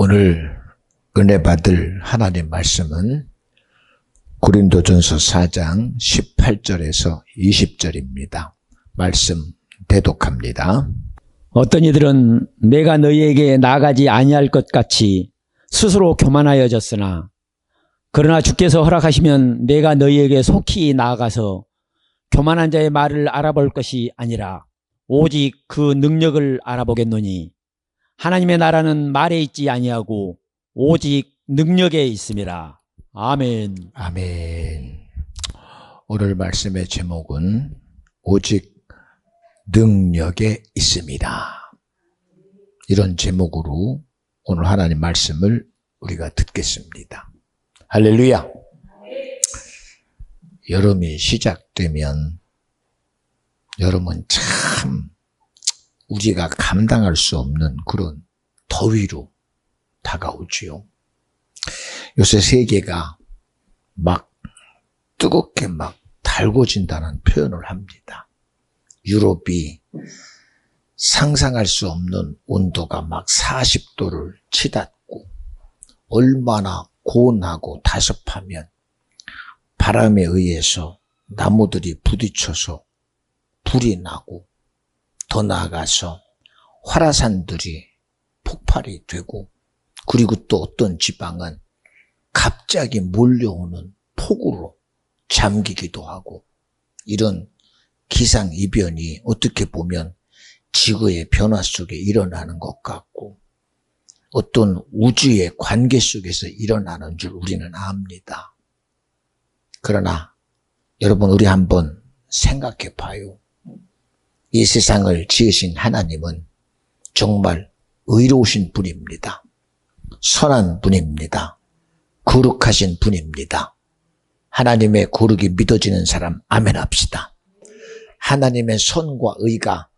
오늘 은혜 받을 하나님 말씀은 고린도전서 4장 18절에서 20절입니다. 말씀 대독합니다. 어떤 이들은 내가 너희에게 나아가지 아니할 것 같이 스스로 교만하여졌으나 그러나 주께서 허락하시면 내가 너희에게 속히 나아가서 교만한 자의 말을 알아볼 것이 아니라 오직 그 능력을 알아보겠노니 하나님의 나라는 말에 있지 아니하고 오직 능력에 있음이라. 아멘. 아멘. 오늘 말씀의 제목은 오직 능력에 있습니다. 이런 제목으로 오늘 하나님 말씀을 우리가 듣겠습니다. 할렐루야. 여름이 시작되면 여름은 참 우리가 감당할 수 없는 그런 더위로 다가오지요. 요새 세계가 막 뜨겁게 막 달궈진다는 표현을 합니다. 유럽이 상상할 수 없는 온도가 막 40도를 치닫고 얼마나 고온하고 다습하면 바람에 의해서 나무들이 부딪혀서 불이 나고 더 나아가서 활화산들이 폭발이 되고 그리고 또 어떤 지방은 갑자기 몰려오는 폭우로 잠기기도 하고 이런 기상이변이 어떻게 보면 지구의 변화 속에 일어나는 것 같고 어떤 우주의 관계 속에서 일어나는 줄 우리는 압니다. 그러나 여러분 우리 한번 생각해 봐요. 이 세상을 지으신 하나님은 정말 의로우신 분입니다. 선한 분입니다. 거룩하신 분입니다. 하나님의 거룩이 믿어지는 사람 아멘 합시다. 하나님의 선과 의가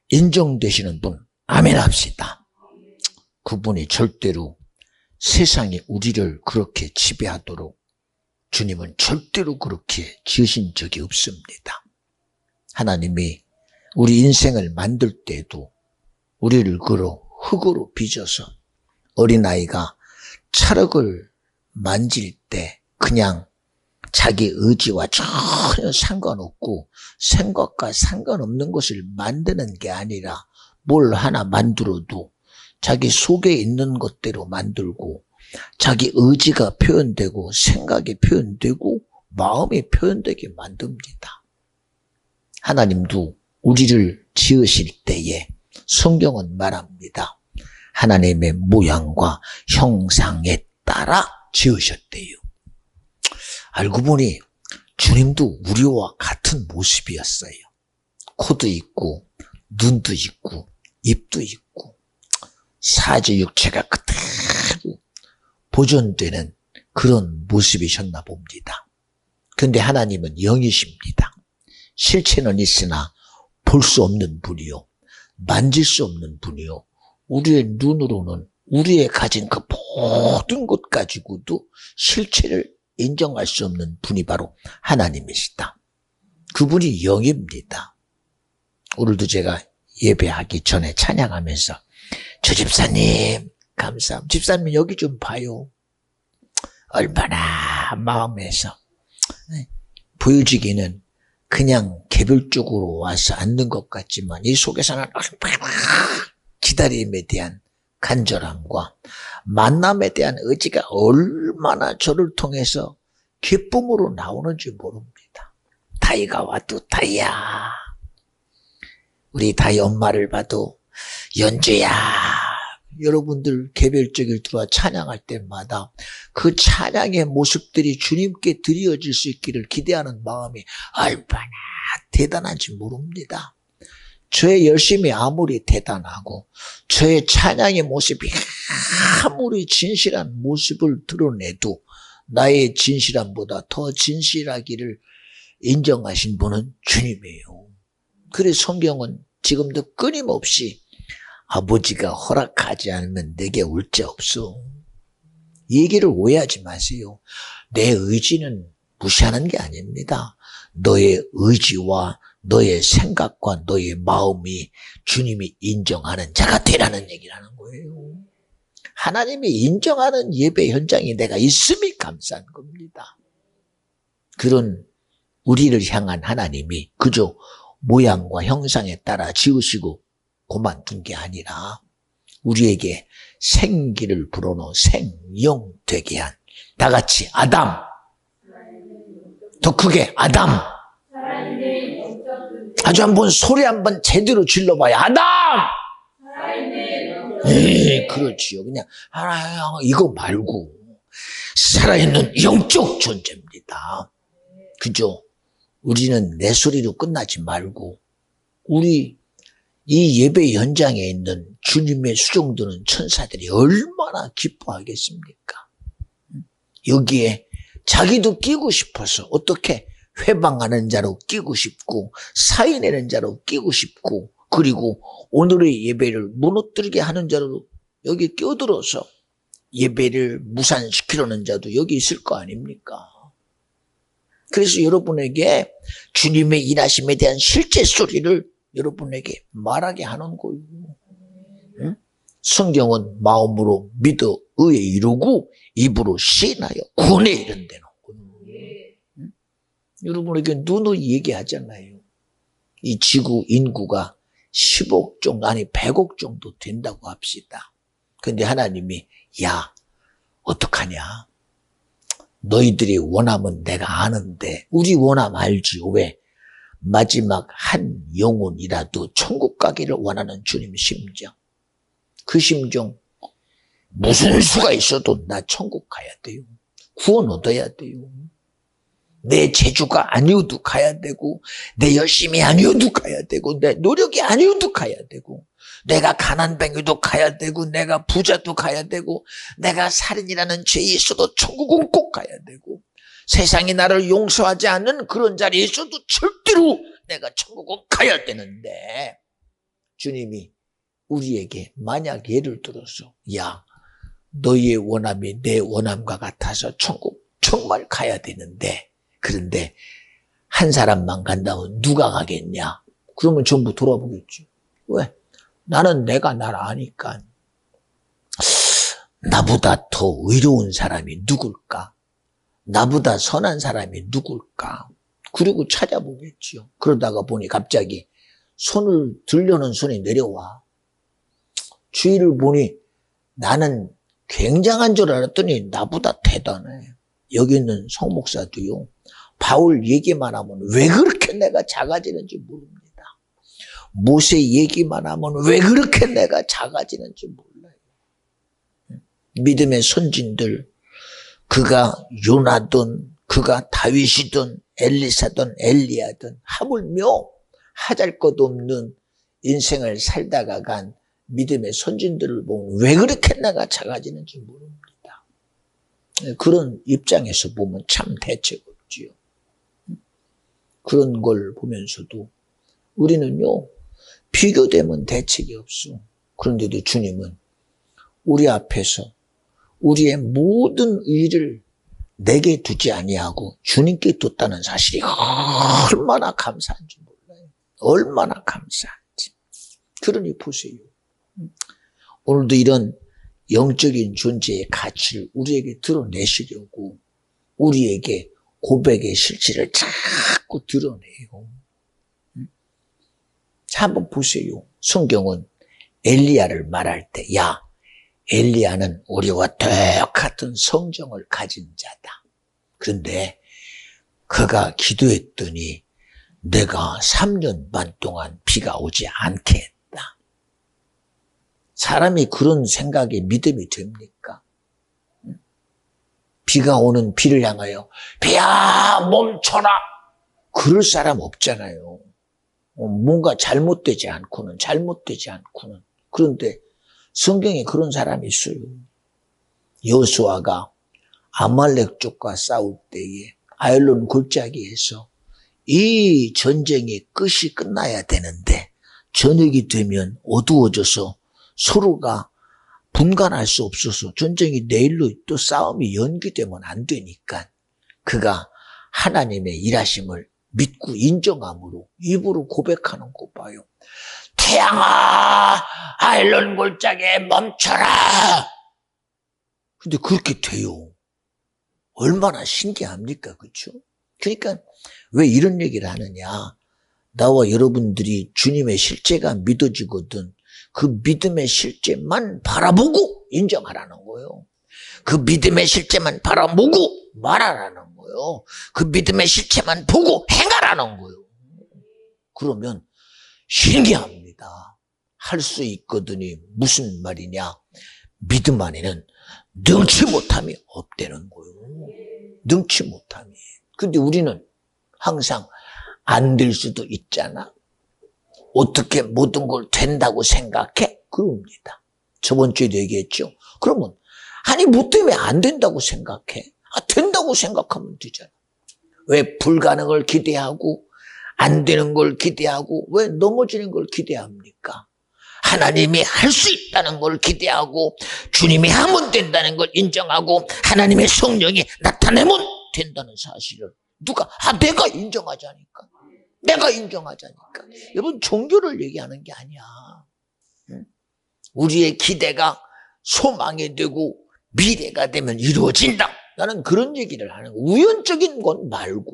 인정되시는 분 아멘 합시다. 그분이 절대로 세상이 우리를 그렇게 지배하도록 주님은 절대로 그렇게 지으신 적이 없습니다. 하나님이 우리 인생을 만들 때에도 우리를 흙으로 빚어서 어린아이가 찰흙을 만질 때 그냥 자기 의지와 전혀 상관없고 생각과 상관없는 것을 만드는 게 아니라 뭘 하나 만들어도 자기 속에 있는 것대로 만들고 자기 의지가 표현되고 생각이 표현되고 마음이 표현되게 만듭니다. 하나님도 우리를 지으실 때에 성경은 말합니다. 하나님의 모양과 형상에 따라 지으셨대요. 알고 보니 주님도 우리와 같은 모습이었어요. 코도 있고 눈도 있고 입도 있고 사지 육체가 그대로 보존되는 그런 모습이셨나 봅니다. 그런데 하나님은 영이십니다. 실체는 있으나 볼 수 없는 분이요. 만질 수 없는 분이요. 우리의 눈으로는 우리의 가진 그 모든 것 가지고도 실체를 인정할 수 없는 분이 바로 하나님이시다. 그분이 영입니다. 오늘도 제가 예배하기 전에 찬양하면서 저 집사님 감사합니다. 집사님 여기 좀 봐요. 얼마나 마음에서 보여지기는 그냥 개별적으로 와서 앉는 것 같지만 이 속에서는 얼마나 기다림에 대한 간절함과 만남에 대한 의지가 얼마나 저를 통해서 기쁨으로 나오는지 모릅니다. 다이가 와도 다이야. 우리 다이 엄마를 봐도 연주야. 여러분들 개별적으로 들어와 찬양할 때마다 그 찬양의 모습들이 주님께 드려질 수 있기를 기대하는 마음이 얼마나 대단한지 모릅니다. 저의 열심이 아무리 대단하고 저의 찬양의 모습이 아무리 진실한 모습을 드러내도 나의 진실함보다 더 진실하기를 인정하신 분은 주님이에요. 그래서 성경은 지금도 끊임없이 아버지가 허락하지 않으면 내게 올 자 없어. 이 얘기를 오해하지 마세요. 내 의지는 무시하는 게 아닙니다. 너의 의지와 너의 생각과 너의 마음이 주님이 인정하는 자가 되라는 얘기를 하는 거예요. 하나님이 인정하는 예배 현장에 내가 있음이 감사한 겁니다. 그런 우리를 향한 하나님이 그저 모양과 형상에 따라 지으시고 그만둔 게 아니라 우리에게 생기를 불어넣어 생영 되게 한 다 같이 아담, 더 크게 아담, 아주 한번 소리 한번 제대로 질러봐요. 아담! 그렇지요. 그냥 하나 이거 말고 살아있는 영적 존재입니다. 그죠? 우리는 내 소리로 끝나지 말고 우리 이 예배 현장에 있는 주님의 수종드는 천사들이 얼마나 기뻐하겠습니까? 여기에 자기도 끼고 싶어서 어떻게 회방하는 자로 끼고 싶고 사인하는 자로 끼고 싶고 그리고 오늘의 예배를 무너뜨리게 하는 자로 여기 끼어들어서 예배를 무산시키려는 자도 여기 있을 거 아닙니까? 그래서 여러분에게 주님의 일하심에 대한 실제 소리를 여러분에게 말하게 하는 거예요. 응? 성경은 마음으로 믿어 의에 이루고 입으로 시인하여 구원에 이른다는 거예요. 응? 여러분에게 눈으로 얘기하잖아요. 이 지구 인구가 10억 정도 아니 100억 정도 된다고 합시다. 근데 하나님이 야 어떡하냐? 너희들이 원하면 내가 아는데 우리 원함 알지? 왜? 마지막 한 영혼이라도 천국 가기를 원하는 주님의 심정. 그 심정 무슨 수가 있어도 나 천국 가야 돼요. 구원 얻어야 돼요. 내 재주가 아니어도 가야 되고 내 열심이 아니어도 가야 되고 내 노력이 아니어도 가야 되고 내가 가난뱅이도 가야 되고 내가 부자도 가야 되고 내가 살인이라는 죄에 있어도 천국은 꼭 가야 되고 세상이 나를 용서하지 않는 그런 자리에 있어도 절대로 내가 천국은 가야 되는데 주님이 우리에게 만약 예를 들어서 야 너희의 원함이 내 원함과 같아서 천국 정말 가야 되는데 그런데 한 사람만 간다면 누가 가겠냐? 그러면 전부 돌아보겠죠. 왜? 나는 내가 나를 아니까 나보다 더 의로운 사람이 누굴까? 나보다 선한 사람이 누굴까? 그리고 찾아보겠죠. 그러다가 보니 갑자기 손을 들려는 손이 내려와. 주위를 보니 나는 굉장한 줄 알았더니 나보다 대단해. 여기 있는 성 목사도요. 바울 얘기만 하면 왜 그렇게 내가 작아지는지 모릅니다. 모세 얘기만 하면 왜 그렇게 내가 작아지는지 몰라요. 믿음의 선진들, 그가 요나든 그가 다윗이든 엘리사든 엘리야든 하물며 하잘 것 없는 인생을 살다가 간 믿음의 선진들을 보면 왜 그렇게 내가 작아지는지 모릅니다. 그런 입장에서 보면 참 대책 없지요. 그런 걸 보면서도 우리는요 비교되면 대책이 없어. 그런데도 주님은 우리 앞에서 우리의 모든 의를 내게 두지 아니하고 주님께 뒀다는 사실이 얼마나 감사한지 몰라요. 얼마나 감사한지. 그러니 보세요. 오늘도 이런 영적인 존재의 가치를 우리에게 드러내시려고 우리에게 고백의 실체를 자꾸 드러내요. 자, 한번 보세요. 성경은 엘리야를 말할 때, 야, 엘리야는 우리와 똑같은 성정을 가진 자다. 그런데 그가 기도했더니 내가 3년 반 동안 비가 오지 않게 했다. 사람이 그런 생각에 믿음이 됩니까? 비가 오는 비를 향하여 비야 멈춰라. 그럴 사람 없잖아요. 뭔가 잘못되지 않고는. 그런데 성경에 그런 사람이 있어요. 여호수아가 아말렉 쪽과 싸울 때에 아일론 골짜기에서 이 전쟁의 끝이 끝나야 되는데 저녁이 되면 어두워져서 서로가 분간할 수 없어서 전쟁이 내일로 또 싸움이 연기되면 안 되니까 그가 하나님의 일하심을 믿고 인정함으로 입으로 고백하는 거 봐요. 태양아, 아일론 골짜기에 멈춰라. 근데 그렇게 돼요. 얼마나 신기합니까? 그렇죠? 그러니까 왜 이런 얘기를 하느냐. 나와 여러분들이 주님의 실제가 믿어지거든. 그 믿음의 실제만 바라보고 인정하라는 거예요. 그 믿음의 실제만 바라보고 말하라는 거예요. 그 믿음의 실체만 보고 행하라는 거예요. 그러면 신기합니다. 할 수 있거든이 무슨 말이냐. 믿음 안에는 능치 못함이 없다는 거예요. 능치 못함이. 근데 우리는 항상 안 될 수도 있잖아. 어떻게 모든 걸 된다고 생각해? 그럽니다. 저번 주에도 얘기했죠. 그러면 아니 뭐 때문에 안 된다고 생각해? 된다고 생각하면 되잖아. 왜 불가능을 기대하고 안 되는 걸 기대하고 왜 넘어지는 걸 기대합니까? 하나님이 할 수 있다는 걸 기대하고 주님이 하면 된다는 걸 인정하고 하나님의 성령이 나타내면 된다는 사실을 누가? 내가 인정하자니까. 내가 인정하자니까. 여러분 종교를 얘기하는 게 아니야. 우리의 기대가 소망이 되고 미래가 되면 이루어진다. 나는 그런 얘기를 하는 거야. 우연적인 건 말고.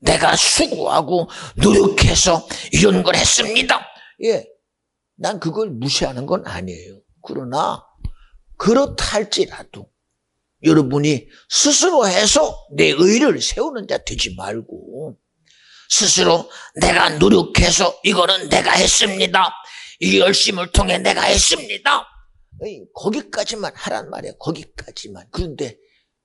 내가 수고하고 노력해서 이런 걸 했습니다. 예, 난 그걸 무시하는 건 아니에요. 그러나 그렇다 할지라도 여러분이 스스로 해서 내 의를 세우는 자 되지 말고 스스로 내가 노력해서 이거는 내가 했습니다. 이 열심을 통해 내가 했습니다. 거기까지만 하란 말이야. 거기까지만. 그런데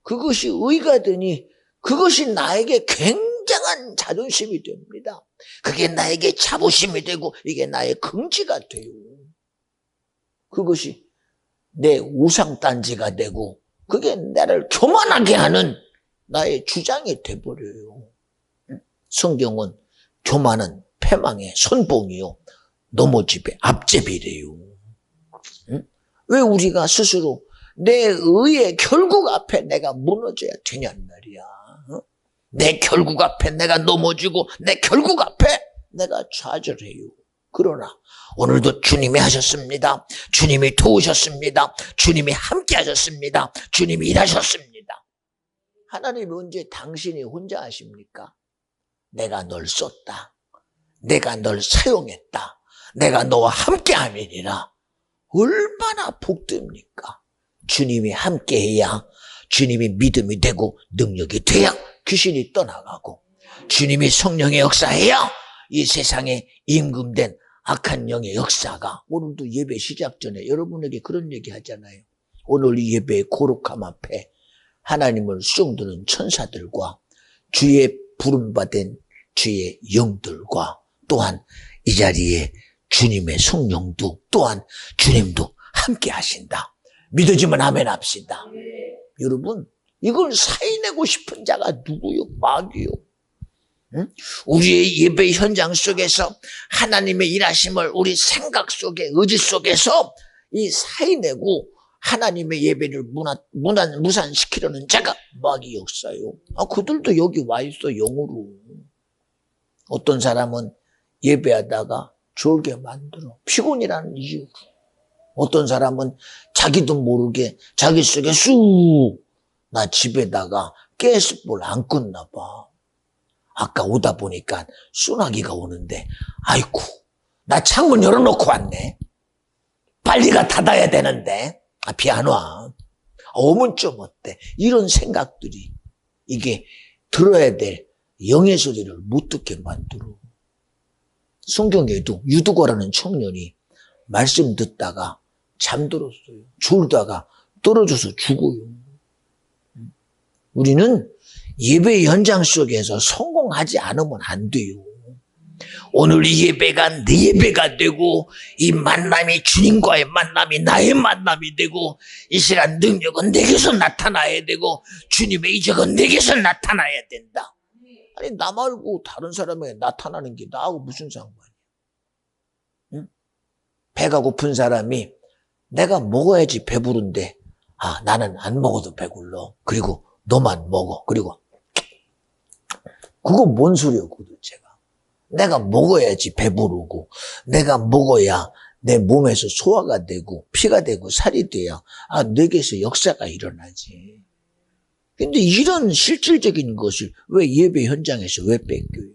그것이 의가 되니 그것이 나에게 굉장한 자존심이 됩니다. 그게 나에게 자부심이 되고 이게 나의 긍지가 돼요. 그것이 내 우상단지가 되고 그게 나를 교만하게 하는 나의 주장이 돼버려요. 성경은 교만은 패망의 선봉이요 넘어집의 앞제비래요. 왜 우리가 스스로 내 의의 결국 앞에 내가 무너져야 되냔 말이야. 내 결국 앞에 내가 넘어지고 내 결국 앞에 내가 좌절해요. 그러나 오늘도 주님이 하셨습니다. 주님이 도우셨습니다. 주님이 함께 하셨습니다. 주님이 일하셨습니다. 하나님이 언제 당신이 혼자 하십니까? 내가 널 썼다. 내가 널 사용했다. 내가 너와 함께 함이니라. 얼마나 복됩니까? 주님이 함께해야 주님이 믿음이 되고 능력이 돼야 귀신이 떠나가고 주님이 성령의 역사해야 이 세상에 임금된 악한 영의 역사가 오늘도 예배 시작 전에 여러분에게 그런 얘기 하잖아요. 오늘 이 예배의 거룩함 앞에 하나님을 수종드는 천사들과 주의 부름받은 주의 영들과 또한 이 자리에 주님의 성령도 또한 주님도 함께 하신다. 믿어지면 아멘 합시다. 여러분 이걸 사인하고 싶은 자가 누구요? 마귀요. 응? 우리의 예배 현장 속에서 하나님의 일하심을 우리 생각 속에 의지 속에서 이 사인하고 하나님의 예배를 무산시키려는 자가 마귀 역사요. 그들도 여기 와 있어 영으로. 어떤 사람은 예배하다가 졸게 만들어. 피곤이라는 이유로. 어떤 사람은 자기도 모르게 자기 속에 쑥 나 집에다가 가스불 안 껐나 봐. 아까 오다 보니까 소나기가 오는데 아이고 나 창문 열어놓고 왔네. 빨리가 닫아야 되는데 비 안 와. 오면 좀 어때. 이런 생각들이 이게 들어야 될 영의 소리를 못 듣게 만들어. 성경에도 유두거라는 청년이 말씀 듣다가 잠들었어요. 졸다가 떨어져서 죽어요. 우리는 예배 현장 속에서 성공하지 않으면 안 돼요. 오늘 이 예배가 내 예배가 되고 이 만남이 주님과의 만남이 나의 만남이 되고 이 시간 능력은 내게서 나타나야 되고 주님의 이적은 내게서 나타나야 된다. 아니 나 말고 다른 사람에게 나타나는 게 나하고 무슨 상관이야. 응? 배가 고픈 사람이 내가 먹어야지 배부른데 나는 안 먹어도 배불러. 그리고 너만 먹어. 그리고 그거 뭔 소리야 도대체가. 내가 먹어야지 배부르고 내가 먹어야 내 몸에서 소화가 되고 피가 되고 살이 돼야 뇌에서 역사가 일어나지. 근데 이런 실질적인 것을 왜 예배 현장에서 왜 뺏겨요?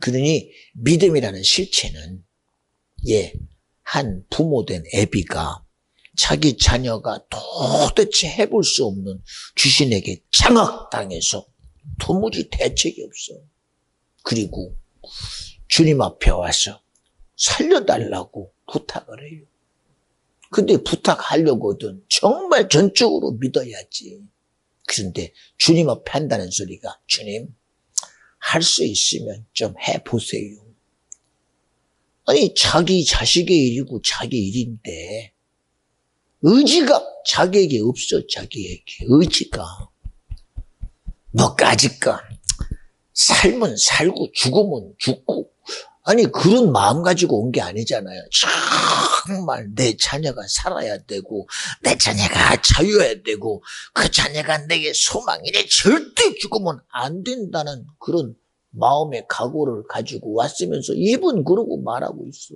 그러니 믿음이라는 실체는 한 부모된 애비가 자기 자녀가 도대체 해볼 수 없는 귀신에게 장악당해서 도무지 대책이 없어. 그리고 주님 앞에 와서 살려달라고 부탁을 해요. 근데 부탁하려거든 정말 전적으로 믿어야지. 그런데 주님 앞에 한다는 소리가 주님 할 수 있으면 좀 해보세요. 아니 자기 자식의 일이고 자기 일인데 의지가 자기에게 없어. 자기에게 의지가 뭐까짓까 살면 살고 죽으면 죽고 아니 그런 마음 가지고 온 게 아니잖아요. 정말 내 자녀가 살아야 되고 내 자녀가 자유해야 되고 그 자녀가 내게 소망이래 절대 죽으면 안 된다는 그런 마음의 각오를 가지고 왔으면서 입은 그러고 말하고 있어.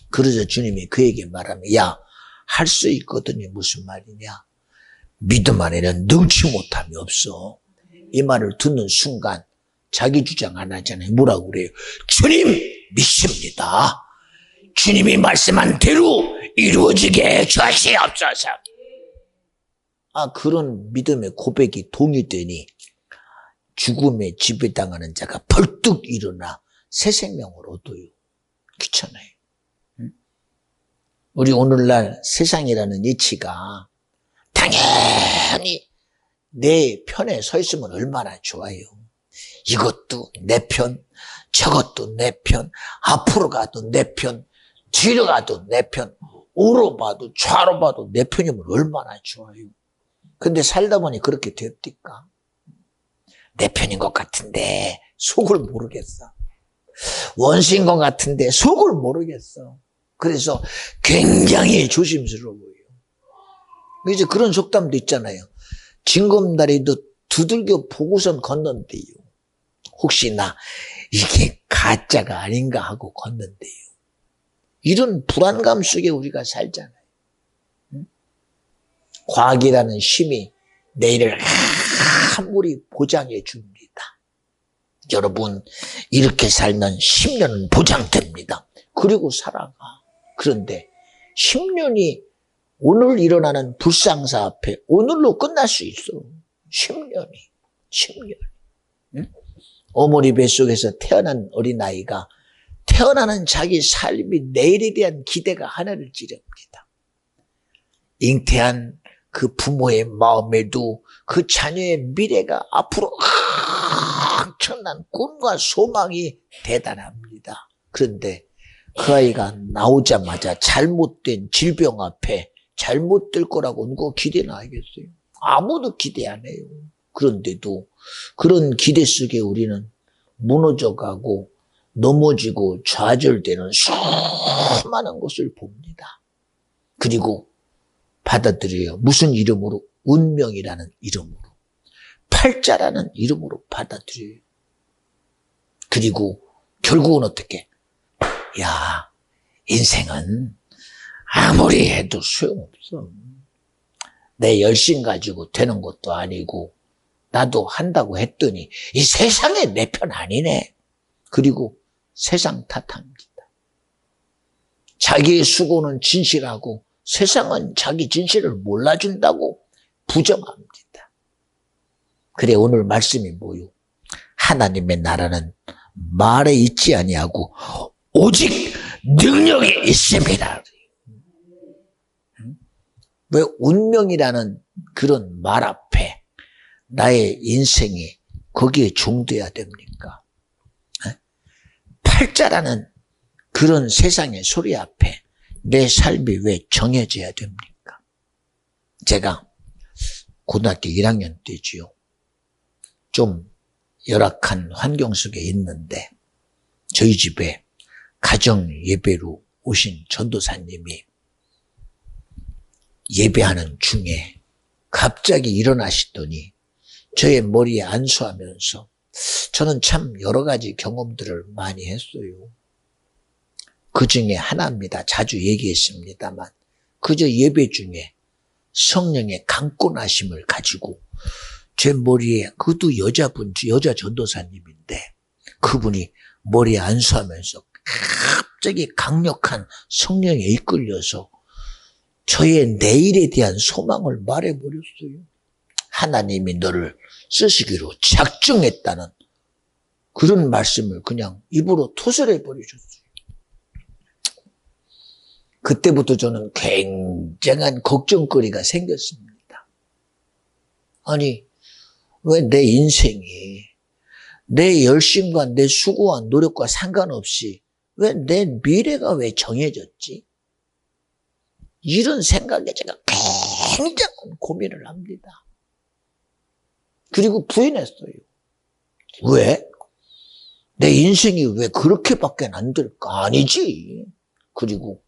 그래서 주님이 그에게 말하면 야 할 수 있거든요. 무슨 말이냐. 믿음 안에는 능치 못함이 없어. 이 말을 듣는 순간 자기 주장 안 하잖아요. 뭐라고 그래요? 주님 믿습니다. 주님이 말씀한 대로 이루어지게 주시옵소서. 그런 믿음의 고백이 동의되니 죽음에 지배당하는 자가 벌떡 일어나 새 생명을 얻어요. 그렇잖아요. 우리 오늘날 세상이라는 이치가 당연히 내 편에 서 있으면 얼마나 좋아요. 이것도 내 편, 저것도 내 편, 앞으로 가도 내 편, 뒤로 가도 내 편, 우로 봐도 좌로 봐도 내 편이면 얼마나 좋아요. 근데 살다 보니 그렇게 됩니까? 내 편인 것 같은데 속을 모르겠어. 원수인 것 같은데 속을 모르겠어. 그래서 굉장히 조심스러워요. 이제 그런 속담도 있잖아요. 징검다리도 두들겨 보고선 건넌대요. 혹시나 이게 가짜가 아닌가 하고 건넌대요. 이런 불안감 속에 우리가 살잖아요. 과학이라는 힘이 내일을 아무리 보장해 줍니다. 여러분 이렇게 살면 10년은 보장됩니다. 그리고 살아가. 그런데 10년이 오늘 일어나는 불상사 앞에 오늘로 끝날 수 있어. 10년. 응? 어머니 뱃속에서 태어난 어린아이가 태어나는 자기 삶이 내일에 대한 기대가 하늘을 찌릅니다. 잉태한 그 부모의 마음에도 그 자녀의 미래가 앞으로 엄청난 꿈과 소망이 대단합니다. 그런데 그 아이가 나오자마자 잘못된 질병 앞에 잘못될 거라고 누가 기대나 하겠어요? 아무도 기대 안 해요. 그런데도 그런 기대 속에 우리는 무너져가고 넘어지고 좌절되는 수많은 것을 봅니다. 그리고 받아들여요. 무슨 이름으로? 운명이라는 이름으로. 팔자라는 이름으로 받아들여요. 그리고 결국은 어떻게? 야, 인생은 아무리 해도 소용없어. 내 열심 가지고 되는 것도 아니고 나도 한다고 했더니 이 세상에 내 편 아니네. 그리고 세상 탓합니다. 자기의 수고는 진실하고 세상은 자기 진실을 몰라준다고 부정합니다. 그래 오늘 말씀이 뭐요? 하나님의 나라는 말에 있지 아니하고 오직 능력에 있습니다. 왜 운명이라는 그런 말 앞에 나의 인생이 거기에 종돼야 됩니까? 팔자라는 그런 세상의 소리 앞에 내 삶이 왜 정해져야 됩니까? 제가 고등학교 1학년 때지요. 좀 열악한 환경 속에 있는데 저희 집에 가정 예배로 오신 전도사님이 예배하는 중에 갑자기 일어나시더니 저의 머리에 안수하면서 저는 참 여러 가지 경험들을 많이 했어요. 그 중에 하나입니다. 자주 얘기했습니다만 그저 예배 중에 성령의 강권하심을 가지고 제 머리에, 그것도 여자 전도사님인데 그분이 머리에 안수하면서 갑자기 강력한 성령에 이끌려서 저의 내일에 대한 소망을 말해버렸어요. 하나님이 너를 쓰시기로 작정했다는 그런 말씀을 그냥 입으로 토설해버리셨어요. 그때부터 저는 굉장한 걱정거리가 생겼습니다. 아니, 왜 내 인생이 내 열심과 내 수고와 노력과 상관없이 왜 내 미래가 왜 정해졌지? 이런 생각에 제가 굉장한 고민을 합니다. 그리고 부인했어요. 왜? 내 인생이 왜 그렇게밖에 안 될까? 아니지. 그리고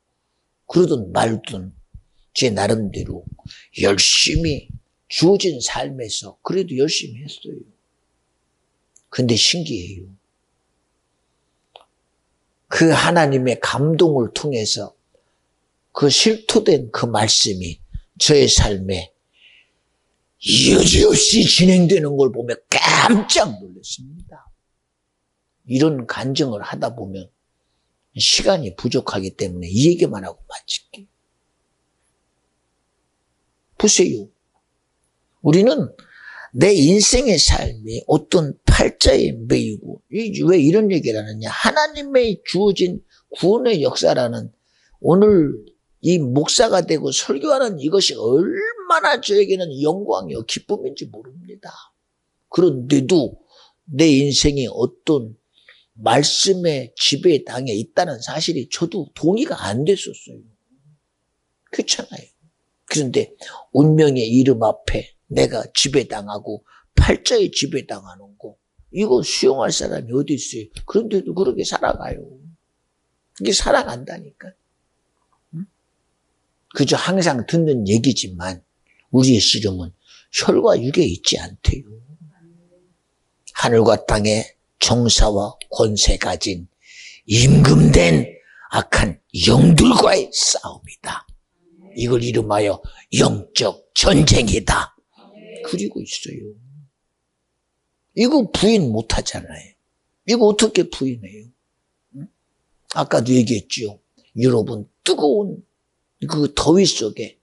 그러든 말든 제 나름대로 열심히 주어진 삶에서 그래도 열심히 했어요. 근데 신기해요. 그 하나님의 감동을 통해서 그 실토된 그 말씀이 저의 삶에 여지없이 진행되는 걸 보며 깜짝 놀랐습니다. 이런 간증을 하다 보면 시간이 부족하기 때문에 이 얘기만 하고 마칠게요. 보세요. 우리는 내 인생의 삶이 어떤 팔자에 매이고, 왜 이런 얘기를 하느냐. 하나님의 주어진 구원의 역사라는, 오늘 이 목사가 되고 설교하는 이것이 얼마나 저에게는 영광이요 기쁨인지 모릅니다. 그런데도 내 인생이 어떤 말씀의 지배에 당해 있다는 사실이 저도 동의가 안 됐었어요. 그렇잖아요. 그런데 운명의 이름 앞에 내가 지배당하고 팔자에 지배당하는 거, 이거 수용할 사람이 어디 있어요? 그런데도 그렇게 살아가요. 이게 살아간다니까. 그저 항상 듣는 얘기지만 우리의 씨름은 혈과 육에 있지 않대요. 하늘과 땅의 정사와 권세 가진 임금된 악한 영들과의 싸움이다. 이걸 이름하여 영적 전쟁이다. 그리고 있어요. 이거 부인 못하잖아요. 이거 어떻게 부인해요? 아까도 얘기했죠. 유럽은 뜨거운 그 더위 속에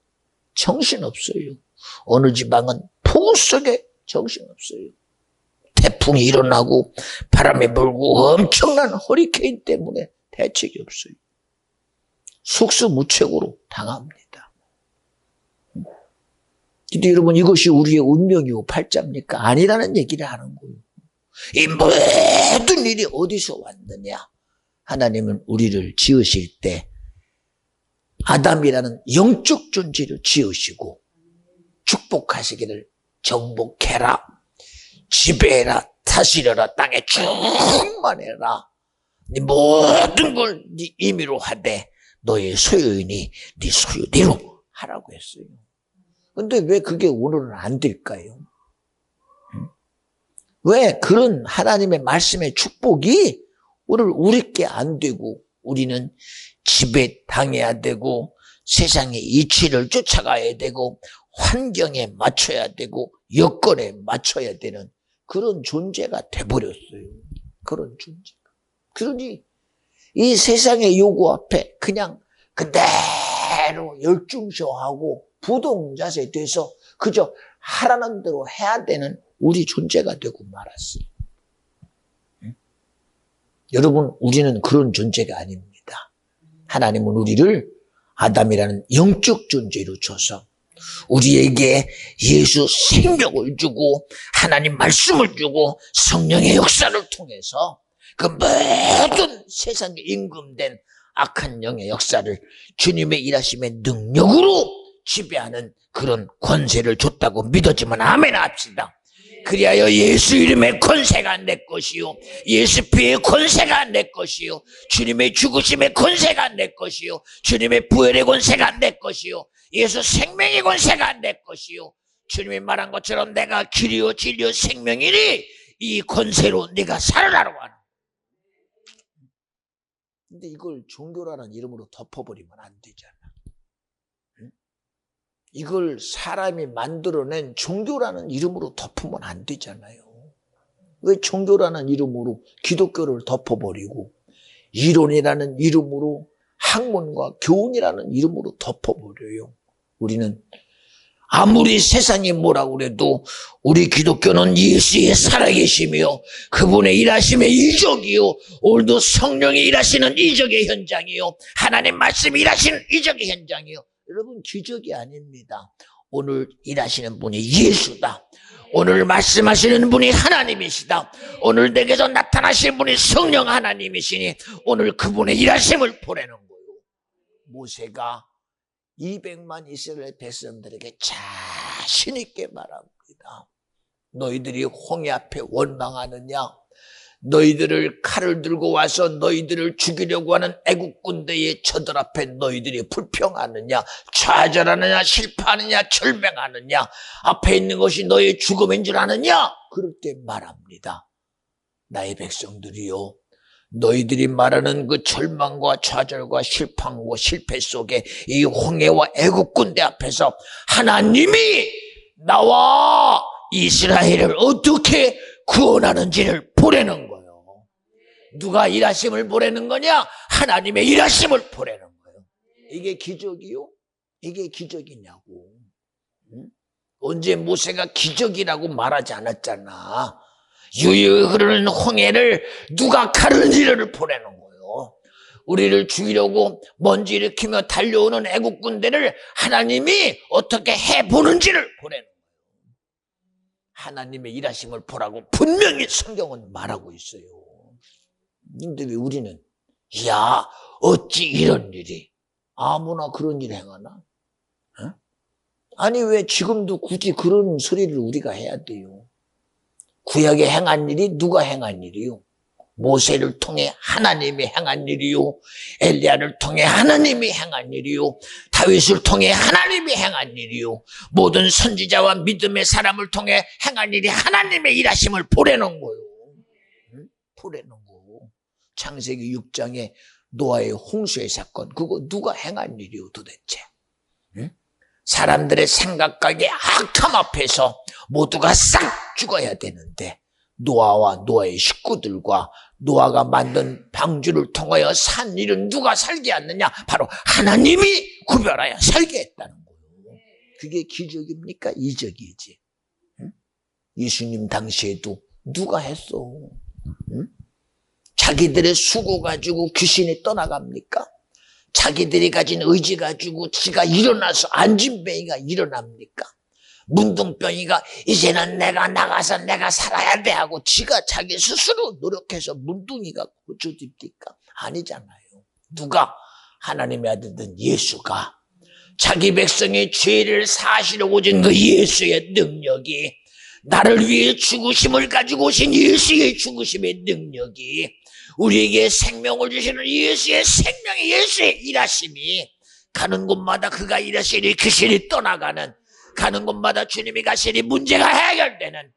정신없어요. 어느 지방은 폭우 속에 정신없어요. 태풍이 일어나고 바람이 불고 엄청난 허리케인 때문에 대책이 없어요. 속수무책으로 당합니다. 근데 여러분, 이것이 우리의 운명이고 팔자입니까? 아니라는 얘기를 하는 거예요. 이 모든 일이 어디서 왔느냐? 하나님은 우리를 지으실 때 아담이라는 영적 존재로 지으시고 축복하시기를 정복해라, 지배해라, 다스려라, 땅에 충만해라, 네 모든 걸 네 임의로 하되 너의 소유이니 네 소유대로 하라고 했어요. 근데 왜 그게 오늘은 안 될까요? 왜 그런 하나님의 말씀의 축복이 오늘 우리께 안 되고 우리는 지배당해야 되고 세상의 이치를 쫓아가야 되고 환경에 맞춰야 되고 여건에 맞춰야 되는 그런 존재가 돼버렸어요. 그런 존재가. 그러니 이 세상의 요구 앞에 그냥 그대로 열중쇼하고 부동자세 돼서 그저 하라는 대로 해야 되는 우리 존재가 되고 말았어요. 여러분, 우리는 그런 존재가 아닙니다. 하나님은 우리를 아담이라는 영적 존재로 줘서 우리에게 예수 생명을 주고 하나님 말씀을 주고 성령의 역사를 통해서 그 모든 세상에 임금된 악한 영의 역사를 주님의 일하심의 능력으로 지배하는 그런 권세를 줬다고 믿어지면 아멘 합시다. 그리하여 예수 이름의 권세가 내 것이요, 예수 피의 권세가 내 것이요, 주님의 죽으심의 권세가 내 것이요, 주님의 부활의 권세가 내 것이요, 예수 생명의 권세가 내 것이요, 주님이 말한 것처럼 내가 길이요 진리요 생명이니 이 권세로 네가 살아나라고 하는. 근데 이걸 종교라는 이름으로 덮어버리면 안 되잖아. 응? 이걸 사람이 만들어낸 종교라는 이름으로 덮으면 안 되잖아요. 왜 종교라는 이름으로 기독교를 덮어버리고 이론이라는 이름으로 학문과 교훈이라는 이름으로 덮어버려요. 우리는 아무리 세상이 뭐라고 그래도 우리 기독교는 예수의 살아계심이요, 그분의 일하심의 이적이요, 오늘도 성령이 일하시는 이적의 현장이요, 하나님 말씀이 일하시는 이적의 현장이요. 여러분, 기적이 아닙니다. 오늘 일하시는 분이 예수다. 오늘 말씀하시는 분이 하나님이시다. 오늘 내게서 나타나실 분이 성령 하나님이시니 오늘 그분의 일하심을 보내는 거예요. 모세가 200만 이스라엘 백성들에게 자신 있게 말합니다. 너희들이 홍해 앞에 원망하느냐? 너희들을 칼을 들고 와서 너희들을 죽이려고 하는 애국 군대의 저들 앞에 너희들이 불평하느냐? 좌절하느냐? 실패하느냐? 절망하느냐? 앞에 있는 것이 너희의 죽음인 줄 아느냐? 그럴 때 말합니다. 나의 백성들이요, 너희들이 말하는 그 절망과 좌절과 실패과 실패 속에 이 홍해와 애국 군대 앞에서 하나님이 나와 이스라엘을 어떻게 구원하는지를 보내는 거예요. 누가 일하심을 보내는 거냐? 하나님의 일하심을 보내는 거예요. 이게 기적이요? 이게 기적이냐고. 응? 언제 모세가 기적이라고 말하지 않았잖아. 유유히 흐르는 홍해를 누가 가르니를 보내는 거예요. 우리를 죽이려고 먼지 일으키며 달려오는 애국 군대를 하나님이 어떻게 해보는지를 보내는 거예요. 하나님의 일하심을 보라고 분명히 성경은 말하고 있어요. 근데 왜 우리는 야, 어찌 이런 일이 아무나 그런 일 행하나? 어? 아니 왜 지금도 굳이 그런 소리를 우리가 해야 돼요? 구약에 행한 일이 누가 행한 일이요? 모세를 통해 하나님이 행한 일이요, 엘리야를 통해 하나님이 행한 일이요, 다윗을 통해 하나님이 행한 일이요, 모든 선지자와 믿음의 사람을 통해 행한 일이 하나님의 일하심을 보내는 거예요. 응? 보내는 거고. 창세기 6장에 노아의 홍수의 사건, 그거 누가 행한 일이요 도대체? 응? 사람들의 생각과 악함 앞에서 모두가 싹 죽어야 되는데 노아와 노아의 식구들과 노아가 만든 방주를 통하여 산 일은 누가 살게 했느냐? 바로 하나님이 구별하여 살게 했다는 거예요. 그게 기적입니까? 이적이지. 응? 예수님 당시에도 누가 했어? 응? 자기들의 수고 가지고 귀신이 떠나갑니까? 자기들이 가진 의지 가지고 지가 일어나서 안진뱅이가 일어납니까? 문둥병이가 이제는 내가 나가서 내가 살아야 돼 하고 지가 자기 스스로 노력해서 문둥이가 고쳐집니까? 아니잖아요. 누가? 하나님의 아들된 예수가 자기 백성의 죄를 사시려고 오신 그 예수의 능력이, 나를 위해 죽으심을 가지고 오신 예수의 죽으심의 능력이, 우리에게 생명을 주시는 예수의 생명의 예수의 일하심이, 가는 곳마다 그가 일하시니 귀신이 떠나가는, 가는 곳마다 주님이 가시니 문제가 해결되는,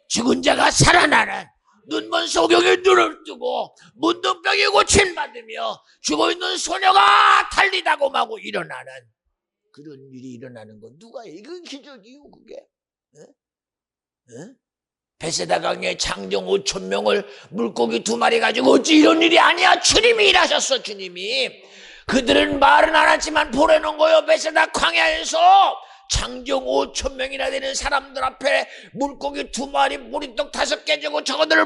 죽은 자가 살아나는, 눈먼 소경이 눈을 뜨고 문둥병이 고침받으며 죽어있는 소녀가 달리다고 마고 일어나는 그런 일이 일어나는 건 누가 해? 이건 기적이요 그게. 에? 에? 베세다 강에 장정 5,000명을 물고기 2마리 가지고 어찌 이런 일이 아니야. 주님이 일하셨어. 주님이. 그들은 말은 안 하지만 보내는 거요. 베세다 광야에서 장정 5,000명이나 되는 사람들 앞에 물고기 2마리, 보리떡 5개 주고 저거들을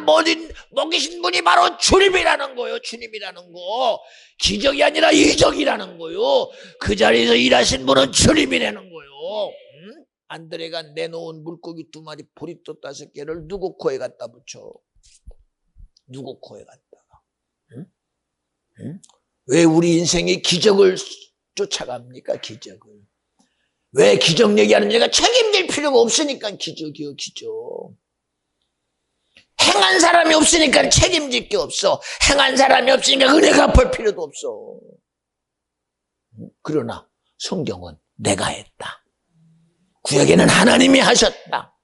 먹이신 분이 바로 주님이라는 거요. 주님이라는 거. 기적이 아니라 이적이라는 거요. 그 자리에서 일하신 분은 주님이라는 거요. 응? 안드레가 내놓은 물고기 2마리, 보리떡 5개를 누구 코에 갖다 붙여? 누구 코에 갖다가? 응? 응? 왜 우리 인생이 기적을 쫓아갑니까? 기적을. 왜 기적 얘기하는 얘가 책임질 필요가 없으니까 기적이요, 기적. 행한 사람이 없으니까 책임질 게 없어. 행한 사람이 없으니까 은혜 갚을 필요도 없어. 그러나 성경은 내가 했다. 구약에는 하나님이 하셨다.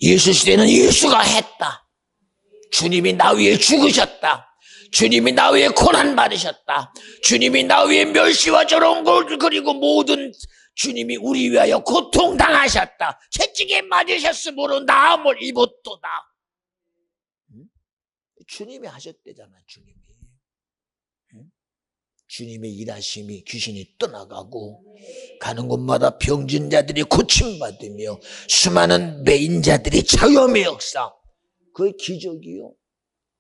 예수 시대는 예수가 했다. 주님이 나 위해 죽으셨다. 주님이 나 위해 고난 받으셨다. 주님이 나 위해 멸시와 저런 걸 그리고 모든 주님이 우리 위하여 고통당하셨다. 채찍에 맞으셨으므로 나음을 입었도다. 주님이 하셨대잖아. 주님의 일하심이 귀신이 떠나가고 가는 곳마다 병진 자들이 고침받으며 수많은 매인자들이 자유함의 역사. 그의 기적이요.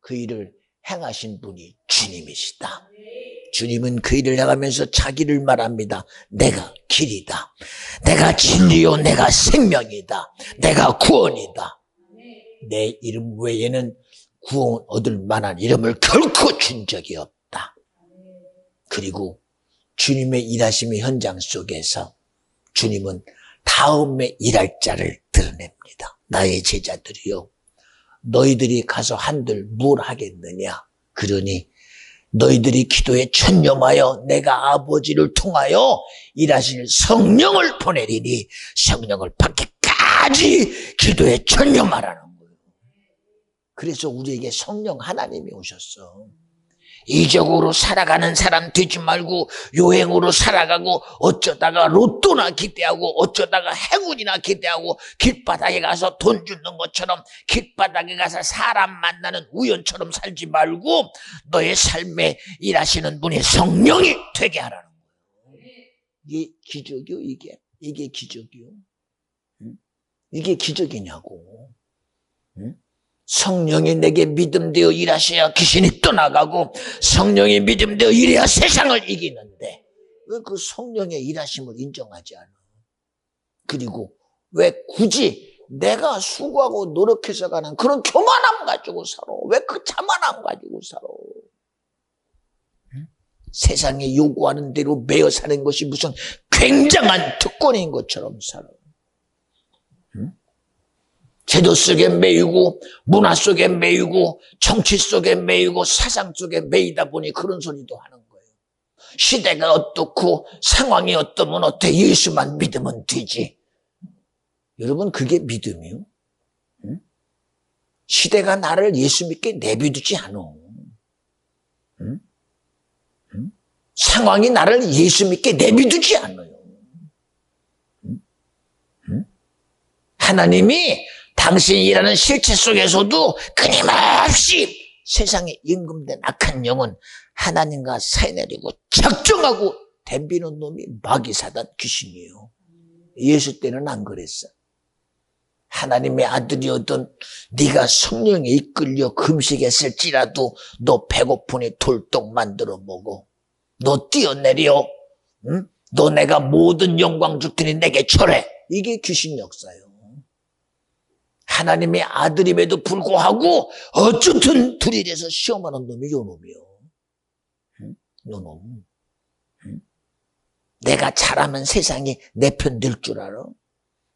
그 일을 행하신 분이 주님이시다. 주님은 그 일을 행하면서 자기를 말합니다. 내가 길이다. 내가 진리요. 내가 생명이다. 내가 구원이다. 내 이름 외에는 구원 얻을 만한 이름을 결코 준 적이 없다. 그리고 주님의 일하심의 현장 속에서 주님은 다음에 일할 자를 드러냅니다. 나의 제자들이요. 너희들이 가서 한들 뭘 하겠느냐. 그러니 너희들이 기도에 천념하여 내가 아버지를 통하여 일하실 성령을 보내리니 성령을 받기까지 기도에 천념하라는 거예요. 그래서 우리에게 성령 하나님이 오셨어. 이적으로 살아가는 사람 되지 말고 요행으로 살아가고 어쩌다가 로또나 기대하고 어쩌다가 행운이나 기대하고 길바닥에 가서 돈 주는 것처럼 길바닥에 가서 사람 만나는 우연처럼 살지 말고 너의 삶에 일하시는 분이 성령이 되게 하라는 거예요. 이게 기적이요. 이게 기적이요. 이게 기적이냐고. 성령이 내게 믿음되어 일하셔야 귀신이 떠나가고 성령이 믿음되어 일해야 세상을 이기는데 왜 그 성령의 일하심을 인정하지 않아? 그리고 왜 굳이 내가 수고하고 노력해서 가는 그런 교만함 가지고 살아? 왜 그 자만함 가지고 살아? 세상에 요구하는 대로 매여 사는 것이 무슨 굉장한 특권인 것처럼 살아. 제도 속에 매이고 문화 속에 매이고 정치 속에 매이고 사상 속에 매이다 보니 그런 소리도 하는 거예요. 시대가 어떻고 상황이 어떠면 어때 예수만 믿으면 되지. 여러분 그게 믿음이요? 시대가 나를 예수 믿게 내비두지 않아. 상황이 나를 예수 믿게 내비두지 않아요. 하나님이 당신이 일하는 실체 속에서도 끊임없이 세상에 임금된 악한 영은 하나님과 사이내리고 작정하고 덤비는 놈이 마귀사단 귀신이에요. 예수 때는 안 그랬어. 하나님의 아들이었던 네가 성령에 이끌려 금식했을지라도 너 배고프니 돌떡 만들어 먹어. 너 뛰어내려. 응? 너 내가 모든 영광 줄 테니 내게 절해. 이게 귀신 역사예요. 하나님의 아들임에도 불구하고 어쨌든 둘이 돼서 시험하는 놈이 요 놈이요. 요 놈. 내가 잘하면 세상이 내 편 될 줄 알아?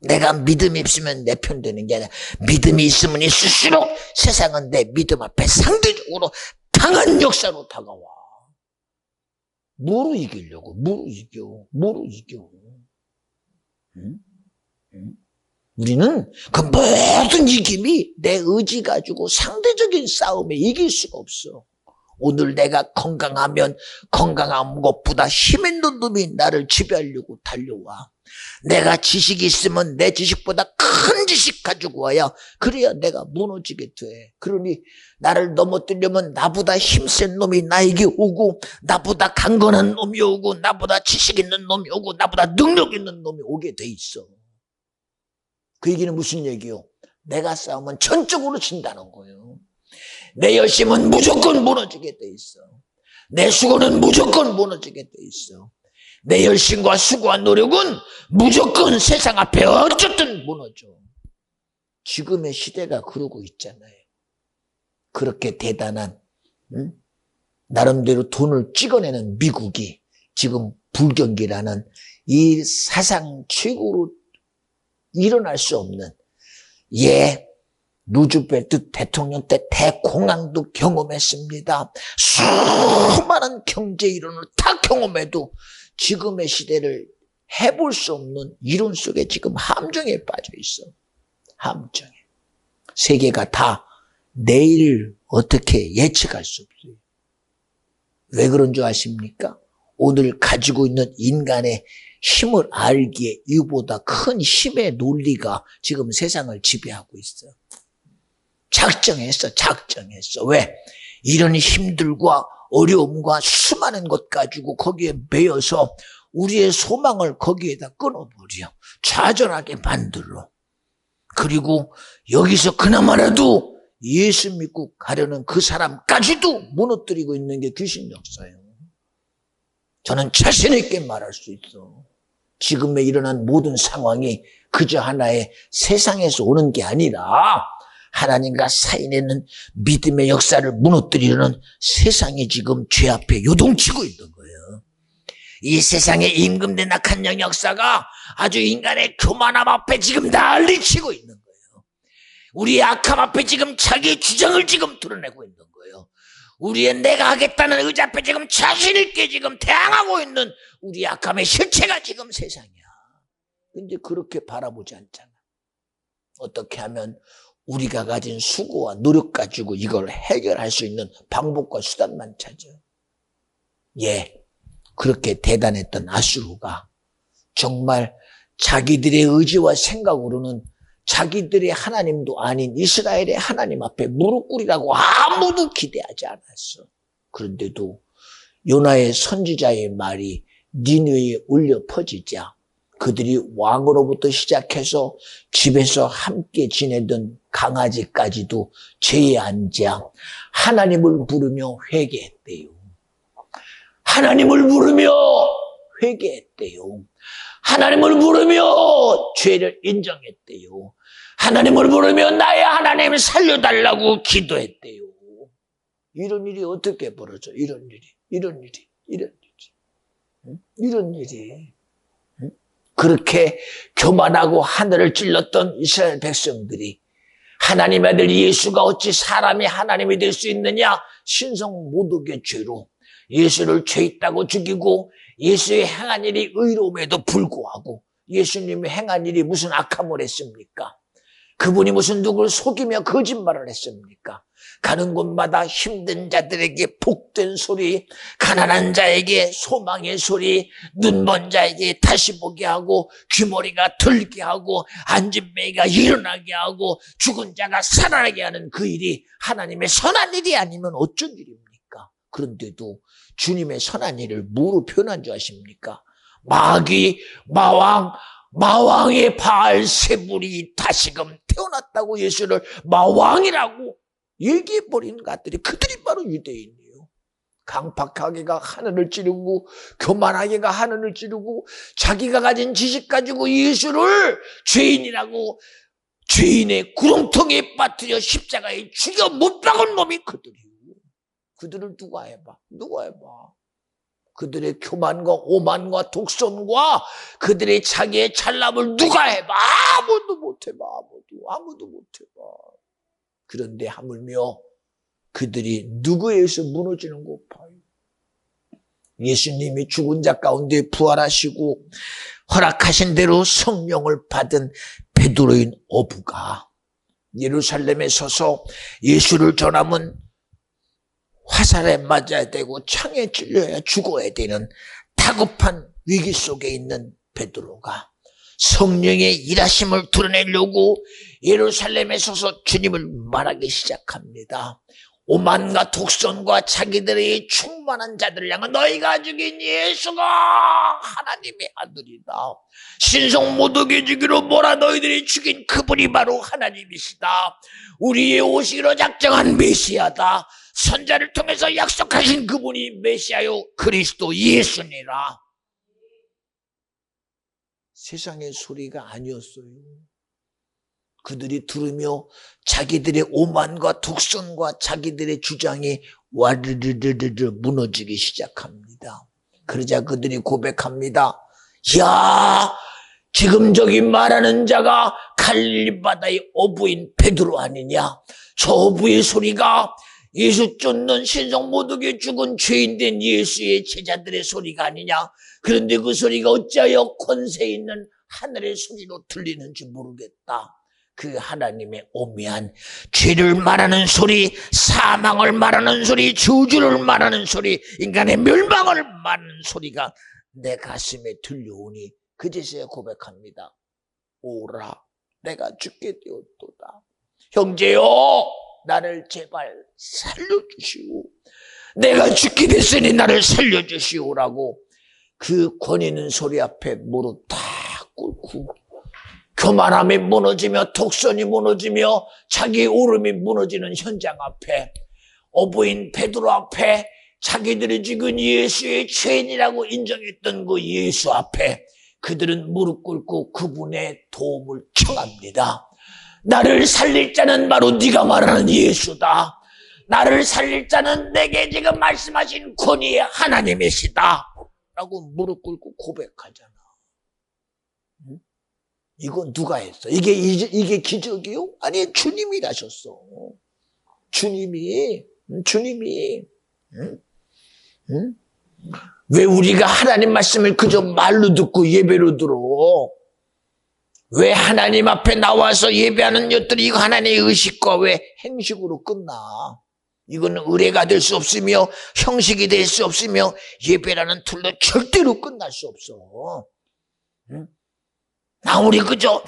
내가 믿음이 있으면 내 편 되는 게 아니라 믿음이 있으면 있을수록 세상은 내 믿음 앞에 상대적으로 강한 역사로 다가와. 뭐로 이기려고? 뭐로 이겨? 우리는 그 모든 이김이 내 의지 가지고 상대적인 싸움에 이길 수가 없어. 오늘 내가 건강하면 건강한 것보다 힘 있는 놈이 나를 지배하려고 달려와. 내가 지식이 있으면 내 지식보다 큰 지식 가지고 와야 그래야 내가 무너지게 돼. 그러니 나를 넘어뜨려면 나보다 힘센 놈이 나에게 오고 나보다 강건한 놈이 오고 나보다 지식 있는 놈이 오고 나보다 능력 있는 놈이 오게 돼 있어. 그 얘기는 무슨 얘기요? 내가 싸우면 전적으로 진다는 거예요. 내 열심은 무조건 무너지게 돼 있어. 내 수고는 무조건 무너지게 돼 있어. 내 열심과 수고와 노력은 무조건 세상 앞에 어쨌든 무너져. 지금의 시대가 그러고 있잖아요. 그렇게 대단한 나름대로 돈을 찍어내는 미국이 지금 불경기라는 이 사상 최고로 일어날 수 없는 루즈벨트 대통령 때 대공황도 경험했습니다. 수많은 경제 이론을 다 경험해도 지금의 시대를 해볼 수 없는 이론 속에 지금 함정에 빠져 있어. 함정에. 세계가 다 내일 어떻게 예측할 수 없어요. 왜 그런 줄 아십니까? 오늘 가지고 있는 인간의 힘을 알기에 이보다 큰 힘의 논리가 지금 세상을 지배하고 있어요. 작정했어. 왜? 이런 힘들과 어려움과 수많은 것 가지고 거기에 매여서 우리의 소망을 거기에다 끊어버려. 좌절하게 만들어. 그리고 여기서 그나마라도 예수 믿고 가려는 그 사람까지도 무너뜨리고 있는 게 귀신 역사예요. 저는 자신 있게 말할 수 있어. 지금에 일어난 모든 상황이 그저 하나의 세상에서 오는 게 아니라 하나님과 사이에는 믿음의 역사를 무너뜨리려는 세상이 지금 죄 앞에 요동치고 있는 거예요. 이 세상의 임금된 악한 영 역사가 아주 인간의 교만함 앞에 지금 난리치고 있는 거예요. 우리의 악함 앞에 지금 자기의 주장을 지금 드러내고 있는 거예요. 우리의 내가 하겠다는 의지 앞에 지금 자신 있게 지금 대항하고 있는 우리의 악함의 실체가 지금 세상이야. 근데 그렇게 바라보지 않잖아. 어떻게 하면 우리가 가진 수고와 노력 가지고 이걸 해결할 수 있는 방법과 수단만 찾아. 예, 그렇게 대단했던 아수르가 정말 자기들의 의지와 생각으로는 자기들의 하나님도 아닌 이스라엘의 하나님 앞에 무릎 꿇으라고 아무도 기대하지 않았어. 그런데도 요나의 선지자의 말이 니느웨에 울려 퍼지자 그들이 왕으로부터 시작해서 집에서 함께 지내던 강아지까지도 죄에 앉아 하나님을 부르며 회개했대요. 하나님을 부르며 회개했대요. 하나님을 부르며 죄를 인정했대요. 하나님을 부르며 나의 하나님을 살려달라고 기도했대요. 이런 일이 어떻게 벌어져? 이런 일이. 그렇게 교만하고 하늘을 찔렀던 이스라엘 백성들이 하나님의 아들 예수가 어찌 사람이 하나님이 될 수 있느냐? 신성 모독의 죄로 예수를 죄 있다고 죽이고 예수의 행한 일이 의로움에도 불구하고 예수님이 행한 일이 무슨 악함을 했습니까? 그분이 무슨 누구를 속이며 거짓말을 했습니까? 가는 곳마다 힘든 자들에게 복된 소리, 가난한 자에게 소망의 소리, 눈먼 자에게 다시 보게 하고 귀머리가 들게 하고 앉은 매가 일어나게 하고 죽은 자가 살아나게 하는 그 일이 하나님의 선한 일이 아니면 어쩐 일입니까? 그런데도 주님의 선한 일을 뭐로 표현한 줄 아십니까? 마귀, 마왕의 바알세불이 다시금 태어났다고 예수를 마왕이라고 얘기해버리는 것들이 그들이 바로 유대인이에요. 강팍하게가 하늘을 찌르고 교만하게가 하늘을 찌르고 자기가 가진 지식 가지고 예수를 죄인이라고 죄인의 구렁텅이에 빠뜨려 십자가에 죽여 못 박은 놈이 그들이에요. 그들을 누가 해봐. 그들의 교만과 오만과 독선과 그들의 자기의 잘남을 누가 해봐. 아무도 못해봐. 아무도 못해봐. 그런데 하물며 그들이 누구에 의해서 무너지는 것 봐요. 예수님이 죽은 자 가운데 부활하시고 허락하신 대로 성령을 받은 베드로인 어부가 예루살렘에 서서 예수를 전하면 화살에 맞아야 되고 창에 찔려야 죽어야 되는 다급한 위기 속에 있는 베드로가 성령의 일하심을 드러내려고 예루살렘에 서서 주님을 말하기 시작합니다. 오만과 독선과 자기들의 충만한 자들을 향한 너희가 죽인 예수가 하나님의 아들이다. 신성 모독의 주기로 몰아 너희들이 죽인 그분이 바로 하나님이시다. 우리의 오시기로 작정한 메시아다. 선자를 통해서 약속하신 그분이 메시아요 그리스도 예수니라. 세상의 소리가 아니었어요. 그들이 들으며 자기들의 오만과 독선과 자기들의 주장이 와르르르르 무너지기 시작합니다. 그러자 그들이 고백합니다. 야, 지금 저기 말하는 자가 갈릴리 바다의 어부인 베드로 아니냐? 저 어부의 소리가 예수 쫓는 신성 모독에 죽은 죄인된 예수의 제자들의 소리가 아니냐? 그런데 그 소리가 어찌하여 권세 있는 하늘의 소리로 들리는지 모르겠다. 그 하나님의 오묘한 죄를 말하는 소리, 사망을 말하는 소리, 저주를 말하는 소리, 인간의 멸망을 말하는 소리가 내 가슴에 들려오니 그제서야 고백합니다. 오라, 내가 죽게 되었도다. 형제요, 나를 제발 살려주시오. 내가 죽게 됐으니 나를 살려주시오라고 그 권 있는 소리 앞에 무릎 다 꿇고 교만함이 무너지며 독선이 무너지며 자기 오름이 무너지는 현장 앞에 어부인 베드로 앞에 자기들이 죽은 예수의 죄인이라고 인정했던 그 예수 앞에 그들은 무릎 꿇고 그분의 도움을 청합니다. 나를 살릴 자는 바로 네가 말하는 예수다. 나를 살릴 자는 내게 지금 말씀하신 권위의 하나님이시다 라고 무릎 꿇고 고백하잖아. 이건 누가 했어? 이게 기적이요? 아니, 주님이 하셨어. 주님이. 응? 왜 우리가 하나님 말씀을 그저 말로 듣고 예배로 들어? 왜 하나님 앞에 나와서 예배하는 것들이 이거 하나님의 의식과 왜 행식으로 끝나? 이거는 의례가 될 수 없으며 형식이 될 수 없으며 예배라는 틀로 절대로 끝날 수 없어. 응? 우리 그저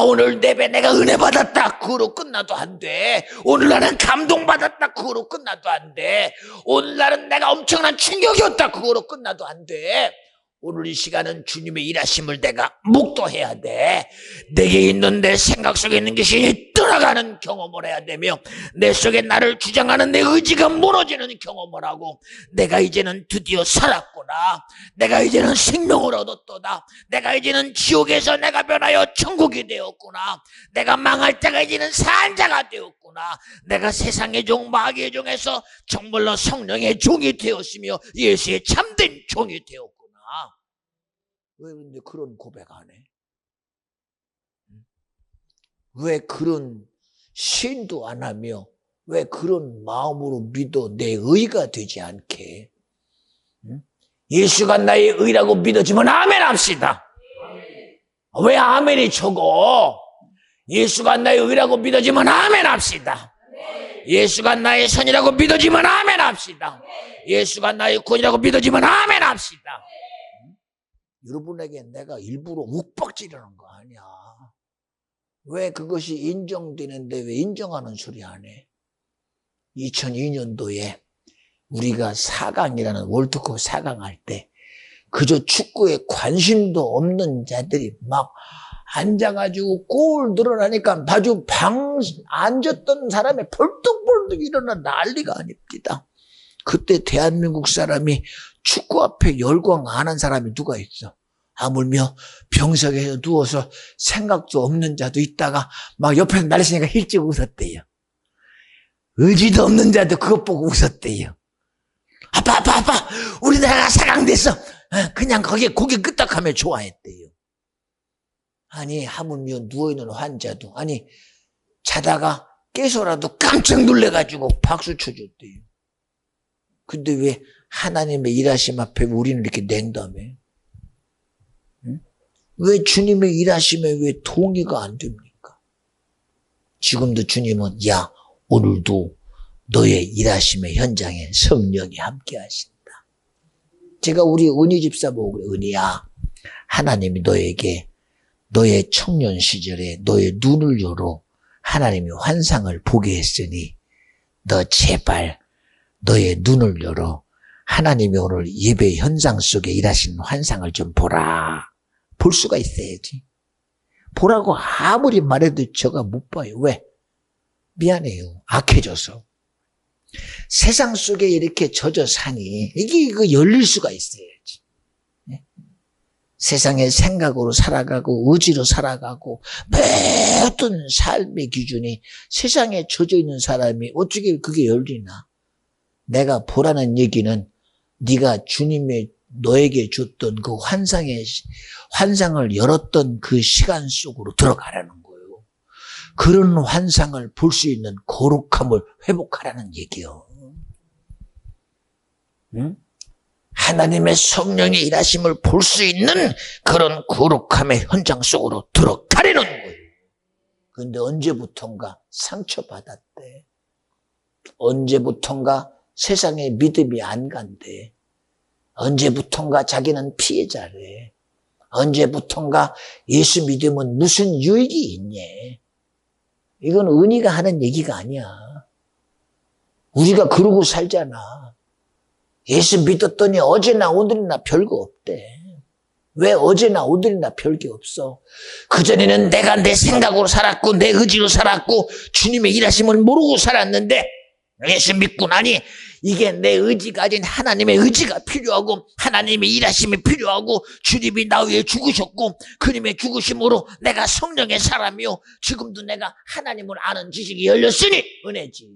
오늘 예배 내가 은혜 받았다 그거로 끝나도 안 돼. 오늘 나는 감동받았다 그거로 끝나도 안 돼. 오늘 날은 내가 엄청난 충격이었다 그거로 끝나도 안 돼. 오늘 이 시간은 주님의 일하심을 내가 묵도해야 돼. 내게 있는 내 생각 속에 있는 것이 떠나가는 경험을 해야 되며 내 속에 나를 주장하는 내 의지가 무너지는 경험을 하고 내가 이제는 드디어 살았구나. 내가 이제는 생명을 얻었도다. 내가 이제는 지옥에서 내가 변하여 천국이 되었구나. 내가 망할 자가 이제는 산 자가 되었구나. 내가 세상의 종 마귀의 종에서 정말로 성령의 종이 되었으며 예수의 참된 종이 되었구나. 왜 근데 그런 고백 안 해? 왜 그런 신도 안 하며 왜 그런 마음으로 믿어 내 의가 되지 않게? 예수가 나의 의라고 믿어지면 아멘 합시다. 왜 아멘이 적어? 예수가 나의 의라고 믿어지면 아멘 합시다. 예수가 나의 선이라고 믿어지면 아멘 합시다. 예수가 나의 구원이라고 믿어지면 아멘 합시다. 여러분에게 내가 일부러 욱박지르는 거 아니야. 왜 그것이 인정되는데 왜 인정하는 소리 안 해? 2002년도에 우리가 4강이라는 월드컵 4강 할 때 그저 축구에 관심도 없는 자들이 막 앉아가지고 골 늘어나니까 아주 앉았던 사람이 벌떡벌떡 일어나 난리가 아닙니다. 그때 대한민국 사람이 축구 앞에 열광 안 한 사람이 누가 있어? 하물며 병석에 누워서 생각도 없는 자도 있다가 막 옆에서 날리시니까 일찍 웃었대요. 의지도 없는 자도 그것 보고 웃었대요. 아빠 우리나라가 4강 됐어. 그냥 거기에 고개 끄덕하며 좋아했대요. 아니 하물며 누워있는 환자도 아니 자다가 깨서라도 깜짝 놀래가지고 박수 쳐줬대요. 근데 왜 하나님의 일하심 앞에 우리는 이렇게 냉담해? 응? 왜 주님의 일하심에 왜 동의가 안 됩니까? 지금도 주님은 오늘도 너의 일하심의 현장에 성령이 함께 하신다. 제가 우리 은희 집사 보고 그래. 은희야, 하나님이 너에게 너의 청년 시절에 너의 눈을 열어 하나님이 환상을 보게 했으니 너 제발 너의 눈을 열어 하나님이 오늘 예배 현장 속에 일하시는 환상을 좀 보라. 볼 수가 있어야지. 보라고 아무리 말해도 저가 못 봐요. 왜? 미안해요. 악해져서. 세상 속에 이렇게 젖어 사니 이거 열릴 수가 있어야지. 네? 세상의 생각으로 살아가고 의지로 살아가고 모든 삶의 기준이 세상에 젖어 있는 사람이 어떻게 그게 열리나? 내가 보라는 얘기는 네가 주님의 너에게 줬던 그 환상을 열었던 그 시간 속으로 들어가라는 거예요. 그런 환상을 볼 수 있는 거룩함을 회복하라는 얘기요. 응? 하나님의 성령의 일하심을 볼 수 있는 그런 거룩함의 현장 속으로 들어가려는 거예요. 근데 언제부턴가 상처받았대. 언제부턴가 세상에 믿음이 안 간대. 언제부턴가 자기는 피해자래. 언제부턴가 예수 믿으면 무슨 유익이 있니? 이건 은희가 하는 얘기가 아니야. 우리가 그러고 살잖아. 예수 믿었더니 어제나 오늘이나 별거 없대. 왜 어제나 오늘이나 별게 없어? 그전에는 내가 내 생각으로 살았고 내 의지로 살았고 주님의 일하심을 모르고 살았는데 예수 믿고 나니 이게 내 의지가 아닌 하나님의 의지가 필요하고 하나님의 일하심이 필요하고 주님이 나 위해 죽으셨고 그님의 죽으심으로 내가 성령의 사람이요 지금도 내가 하나님을 아는 지식이 열렸으니 은혜지.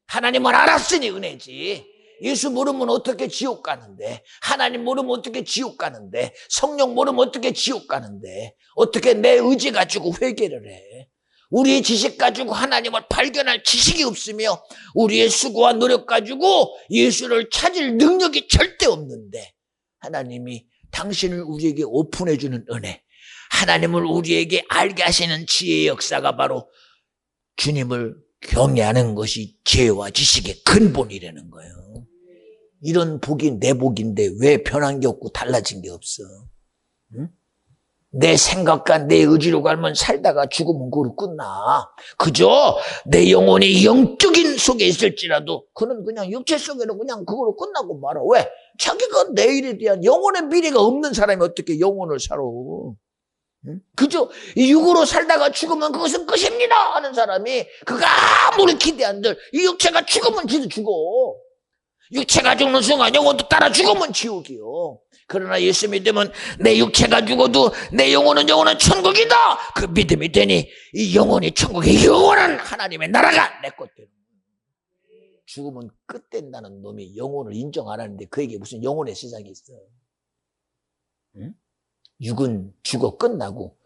하나님을 알았으니 은혜지. 예수 모르면 어떻게 지옥 가는데, 하나님 모르면 어떻게 지옥 가는데, 성령 모르면 어떻게 지옥 가는데, 어떻게 내 의지 가지고 회개를 해. 우리의 지식 가지고 하나님을 발견할 지식이 없으며 우리의 수고와 노력 가지고 예수를 찾을 능력이 절대 없는데 하나님이 당신을 우리에게 오픈해 주는 은혜, 하나님을 우리에게 알게 하시는 지혜의 역사가 바로 주님을 경외하는 것이 지혜와 지식의 근본이라는 거예요. 이런 복이 내 복인데 왜 변한 게 없고 달라진 게 없어? 응? 내 생각과 내 의지로 가면 살다가 죽으면 그걸로 끝나. 그저 내 영혼이 영적인 속에 있을지라도 그는 그냥 육체 속에는 그냥 그걸로 끝나고 말아. 왜? 자기가 내일에 대한 영혼의 미래가 없는 사람이 어떻게 영혼을 살아? 응? 그저 이 육으로 살다가 죽으면 그것은 끝입니다 하는 사람이 그가 아무리 기대한들 이 육체가 죽으면 지도 죽어. 육체가 죽는 순간 영혼도 따라 죽으면 지옥이요. 그러나 예수 믿으면 내 육체가 죽어도 내 영혼은 천국이다. 그 믿음이 되니 이 영혼이 천국의 영원한 하나님의 나라가 내 것대로. 죽으면 끝된다는 놈이 영혼을 인정 안 하는데 그에게 무슨 영혼의 세상이 있어. 응? 육은 죽어 끝나고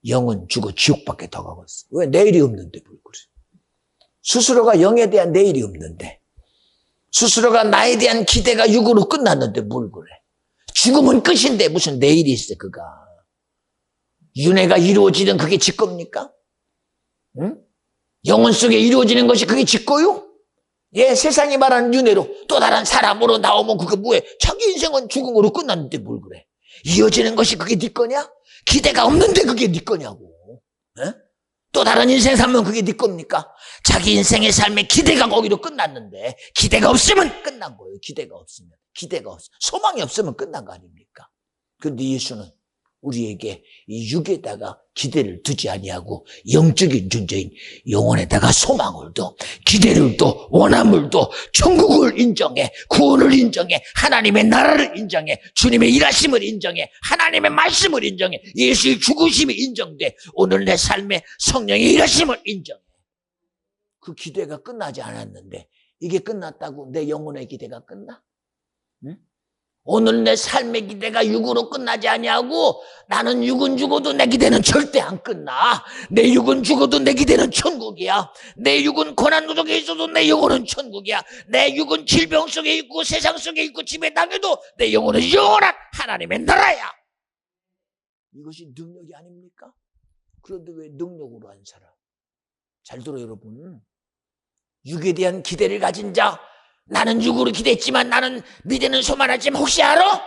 영은 죽어 지옥밖에 더 가고 있어. 왜? 내일이 없는데 뭘 그래. 스스로가 영에 대한 내일이 없는데 스스로가 나에 대한 기대가 육으로 끝났는데 뭘 그래. 죽으면 끝인데 무슨 내일이 있어 그가. 윤회가 이루어지는 그게 지 겁니까? 응? 영혼 속에 이루어지는 것이 그게 지 거요? 예, 세상이 말하는 윤회로 또 다른 사람으로 나오면 그게 뭐해. 자기 인생은 죽음으로 끝났는데 뭘 그래. 이어지는 것이 그게 네 거냐? 기대가 없는데 그게 네 거냐고. 에? 또 다른 인생 살면 그게 네 겁니까? 자기 인생의 삶에 기대가 거기로 끝났는데 기대가 없으면 끝난 거예요. 기대가 없으면. 소망이 없으면 끝난 거 아닙니까? 그런데 예수는 우리에게 이 육에다가 기대를 두지 아니하고 영적인 존재인 영혼에다가 소망을 둬, 기대를 둬, 원함을 둬, 천국을 인정해, 구원을 인정해, 하나님의 나라를 인정해, 주님의 일하심을 인정해, 하나님의 말씀을 인정해, 예수의 죽으심이 인정돼, 오늘 내 삶에 성령의 일하심을 인정해. 그 기대가 끝나지 않았는데 이게 끝났다고 내 영혼의 기대가 끝나? 응? 오늘 내 삶의 기대가 육으로 끝나지 아니하고 나는 육은 죽어도 내 기대는 절대 안 끝나. 내 육은 죽어도 내 기대는 천국이야. 내 육은 고난 속에 있어도 내 영혼은 천국이야. 내 육은 질병 속에 있고 세상 속에 있고 집에 당해도 내 영혼은 영원한 하나님의 나라야. 이것이 능력이 아닙니까? 그런데 왜 능력으로 안 살아? 잘 들어요 여러분. 육에 대한 기대를 가진 자, 나는 육으로 기대했지만 나는 미래는 소망하지만 혹시 알아?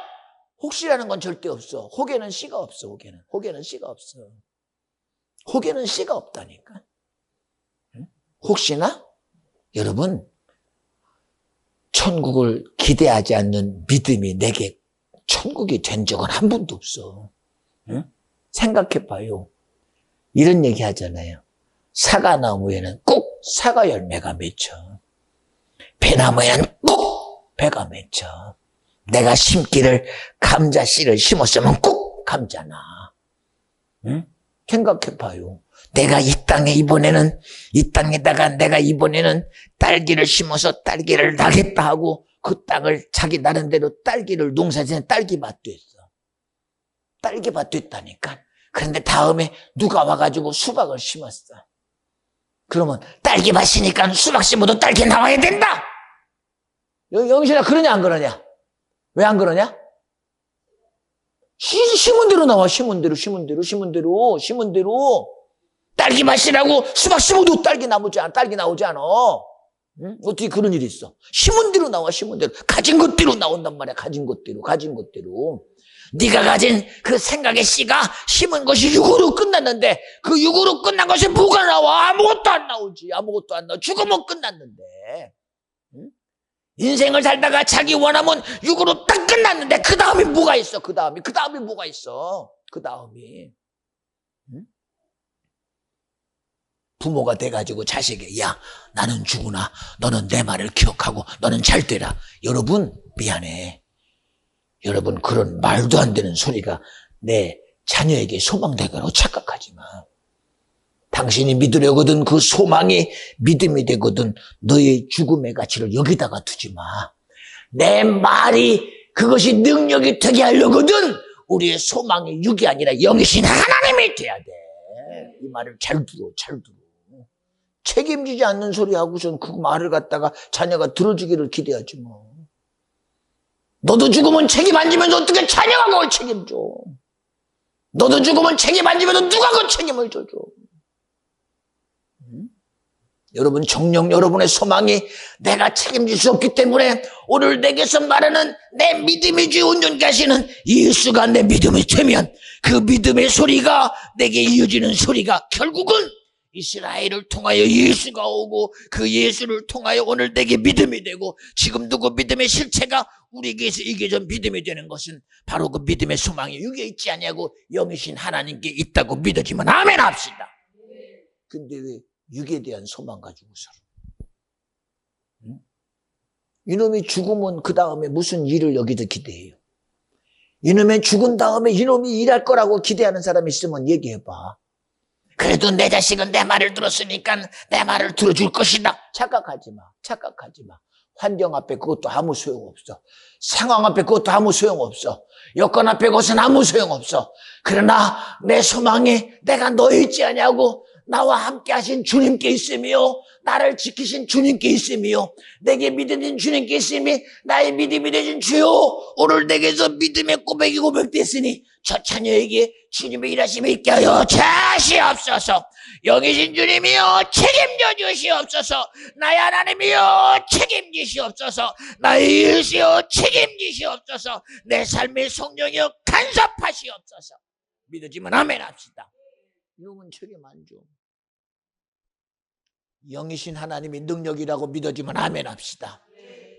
혹시라는 건 절대 없어. 혹에는 씨가 없어. 혹에는 씨가 없어. 혹에는 씨가 없다니까. 혹시나 여러분 천국을 기대하지 않는 믿음이 내게 천국이 된 적은 한 번도 없어. 응? 생각해봐요. 이런 얘기 하잖아요. 사과나무에는 꼭 사과 열매가 맺혀. 배나무에는 꼭 배가 맺혀. 내가 심기를 감자 씨를 심었으면 꼭 감자나. 응? 생각해봐요. 내가 이 땅에다가 내가 이번에는 딸기를 심어서 딸기를 나겠다 하고 그 땅을 자기 나름대로 딸기를 농사지는 딸기밭 됐어. 딸기밭 됐다니까. 그런데 다음에 누가 와가지고 수박을 심었어. 그러면 딸기밭이니까 수박 심어도 딸기 나와야 된다. 영신아 그러냐 안 그러냐? 왜 안 그러냐? 심은 대로 나와. 심은 대로. 딸기 맛이라고 수박 심어도 딸기 나오지 않아. 응? 어떻게 그런 일이 있어? 심은 대로 나와, 심은 대로. 가진 것대로 나온단 말이야, 가진 것대로. 네가 가진 그 생각의 씨가 심은 것이 육으로 끝났는데 그 육으로 끝난 것이 뭐가 나와? 아무것도 안 나와. 죽으면 끝났는데. 응? 인생을 살다가 자기 원하면 육으로 딱 끝났는데 그 다음에 뭐가 있어? 그 다음에 뭐가 있어? 응? 부모가 돼가지고 자식에게 야 나는 죽으나 너는 내 말을 기억하고 너는 잘 되라. 여러분 미안해. 여러분 그런 말도 안 되는 소리가 내 자녀에게 소망되거라고 착각하지 마. 당신이 믿으려거든 그 소망이 믿음이 되거든 너의 죽음의 가치를 여기다가 두지 마. 내 말이 그것이 능력이 되게 하려거든 우리의 소망이 육이 아니라 영이신 하나님이 돼야 돼. 이 말을 잘 들어. 책임지지 않는 소리 하고선 그 말을 갖다가 자녀가 들어주기를 기대하지 뭐. 너도 죽으면 책임 안 지면서 어떻게 자녀가 그걸 책임져. 너도 죽으면 책임 안 지면서 누가 그 책임을 져줘. 응? 여러분 정녕 여러분의 소망이 내가 책임질 수 없기 때문에 오늘 내게서 말하는 내 믿음이 주 온전케 하시는 예수가 내 믿음이 되면 그 믿음의 소리가 내게 이어지는 소리가 결국은 이스라엘을 통하여 예수가 오고 그 예수를 통하여 오늘 내게 믿음이 되고 지금도 그 믿음의 실체가 우리에게서 이게 전 믿음이 되는 것은 바로 그 믿음의 소망이 육에 있지 않냐고 영이신 하나님께 있다고 믿어지면 아멘 합시다. 근데 왜 육에 대한 소망 가지고서 응? 이놈이 죽으면 그 다음에 무슨 일을 여기서 기대해요? 이놈이 죽은 다음에 이놈이 일할 거라고 기대하는 사람이 있으면 얘기해봐. 그래도 내 자식은 내 말을 들었으니까 내 말을 들어줄 것이다. 착각하지 마. 환경 앞에 그것도 아무 소용없어. 상황 앞에 그것도 아무 소용없어. 여건 앞에 그것은 아무 소용없어. 그러나 내 소망이 내가 너에 있지 않냐고 나와 함께 하신 주님께 있으며 나를 지키신 주님께 있으며 내게 믿으신 주님께 있으니 나의 믿음이 되신 주요 오늘 내게서 믿음의 고백이 고백됐으니 저 자녀에게 주님의 일하심이 있게 하여 자시옵소서. 영이신 주님이여 책임져 주시옵소서. 나의 하나님이여 책임지시옵소서. 나의 예수여 책임지시옵소서. 내 삶의 성령이여 간섭하시옵소서. 믿어지면 아멘 합시다. 이놈은 책임 안 줘. 영이신 하나님이 능력이라고 믿어지면 아멘 합시다.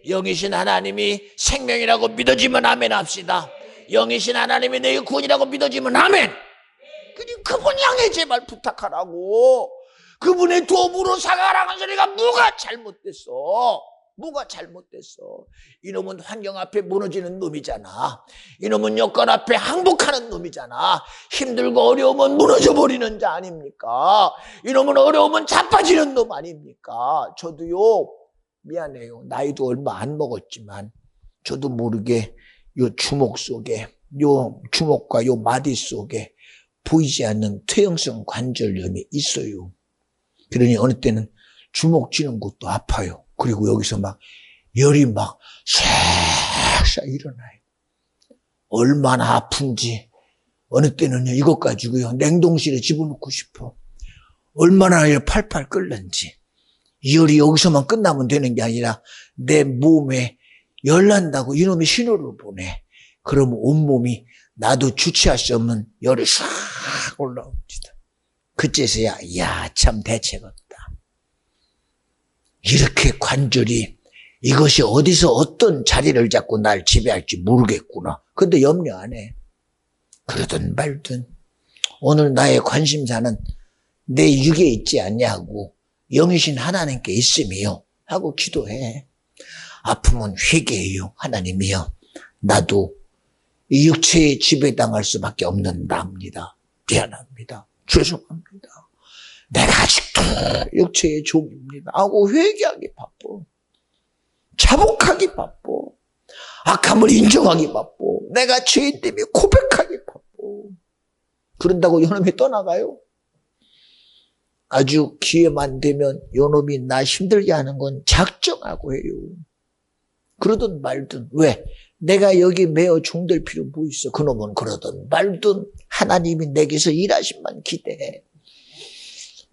영이신 하나님이 생명이라고 믿어지면 아멘 합시다. 영이신 하나님이 내게 구원이라고 믿어지면 아멘. 그분 향해 제발 부탁하라고. 그분의 도움으로 살아가라는 소리가 뭐가 잘못됐어? 이놈은 환경 앞에 무너지는 놈이잖아. 이놈은 여건 앞에 항복하는 놈이잖아. 힘들고 어려우면 무너져버리는 자 아닙니까? 이놈은 어려우면 자빠지는 놈 아닙니까? 저도요 미안해요. 나이도 얼마 안 먹었지만 저도 모르게 요 주먹 속에 요 주먹과 요 마디 속에 보이지 않는 퇴행성 관절염이 있어요. 그러니 어느 때는 주먹 쥐는 것도 아파요. 그리고 여기서 막 열이 막 샥샥 일어나요. 얼마나 아픈지 어느 때는요 이것 가지고요 냉동실에 집어넣고 싶어. 얼마나 팔팔 끓는지. 이 열이 여기서만 끝나면 되는 게 아니라 내 몸에 열 난다고 이놈이 신호를 보내. 그러면 온몸이 나도 주체할 수 없는 열이 싹 올라옵니다. 그때서야 야 참 대책 없다. 이렇게 관절이 이것이 어디서 어떤 자리를 잡고 날 지배할지 모르겠구나. 근데 염려 안 해. 그러든 말든 오늘 나의 관심사는 내 육에 있지 않냐고 영이신 하나님께 있으며 하고 기도해. 아프면 회개해요. 하나님이여 나도 이 육체에 지배당할 수밖에 없는 나입니다. 미안합니다. 죄송합니다. 내가 아직도 육체의 종입니다 하고 회개하기 바빠. 자복하기 바빠. 악함을 인정하기 바빠. 내가 죄인 때문에 고백하기 바빠. 그런다고 요놈이 떠나가요? 아주 기회만 되면 요놈이 나 힘들게 하는 건 작정하고 해요. 그러든 말든. 왜? 내가 여기 매어 종될 필요 뭐 있어? 그놈은 그러든 말든 하나님이 내게서 일하심만 기대해.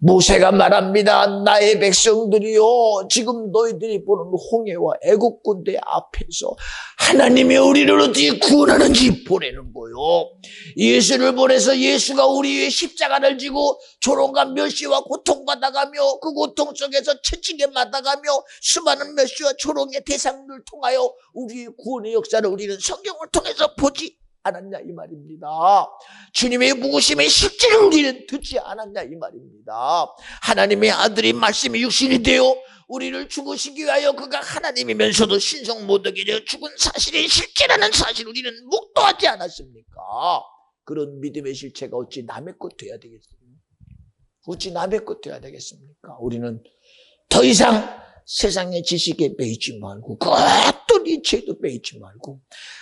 모세가 말합니다. 나의 백성들이요, 지금 너희들이 보는 홍해와 애국 군대 앞에서 하나님이 우리를 어떻게 구원하는지 보내는 거요. 예수를 보내서 예수가 우리 위해 십자가를 지고 조롱과 멸시와 고통받아가며 그 고통 속에서 채찍에 맞아가며 수많은 멸시와 조롱의 대상을 통하여 우리의 구원의 역사를 우리는 성경을 통해서 보지 않았냐 이 말입니다. 주님의 묵으심의 실제를 우리는 듣지 않았냐 이 말입니다. 하나님의 아들이 말씀이 육신이 되어 우리를 죽으시기 위하여 그가 하나님이면서도 신성 모독에 되어 죽은 사실이 실제라는 사실을 우리는 묵도하지 않았습니까? 그런 믿음의 실체가 어찌 남의 것 돼야 되겠습니까? 어찌 남의 것 돼야 되겠습니까? 우리는 더 이상 세상의 지식에 매이지 말고 그 어떤 이치에도 매이지 말고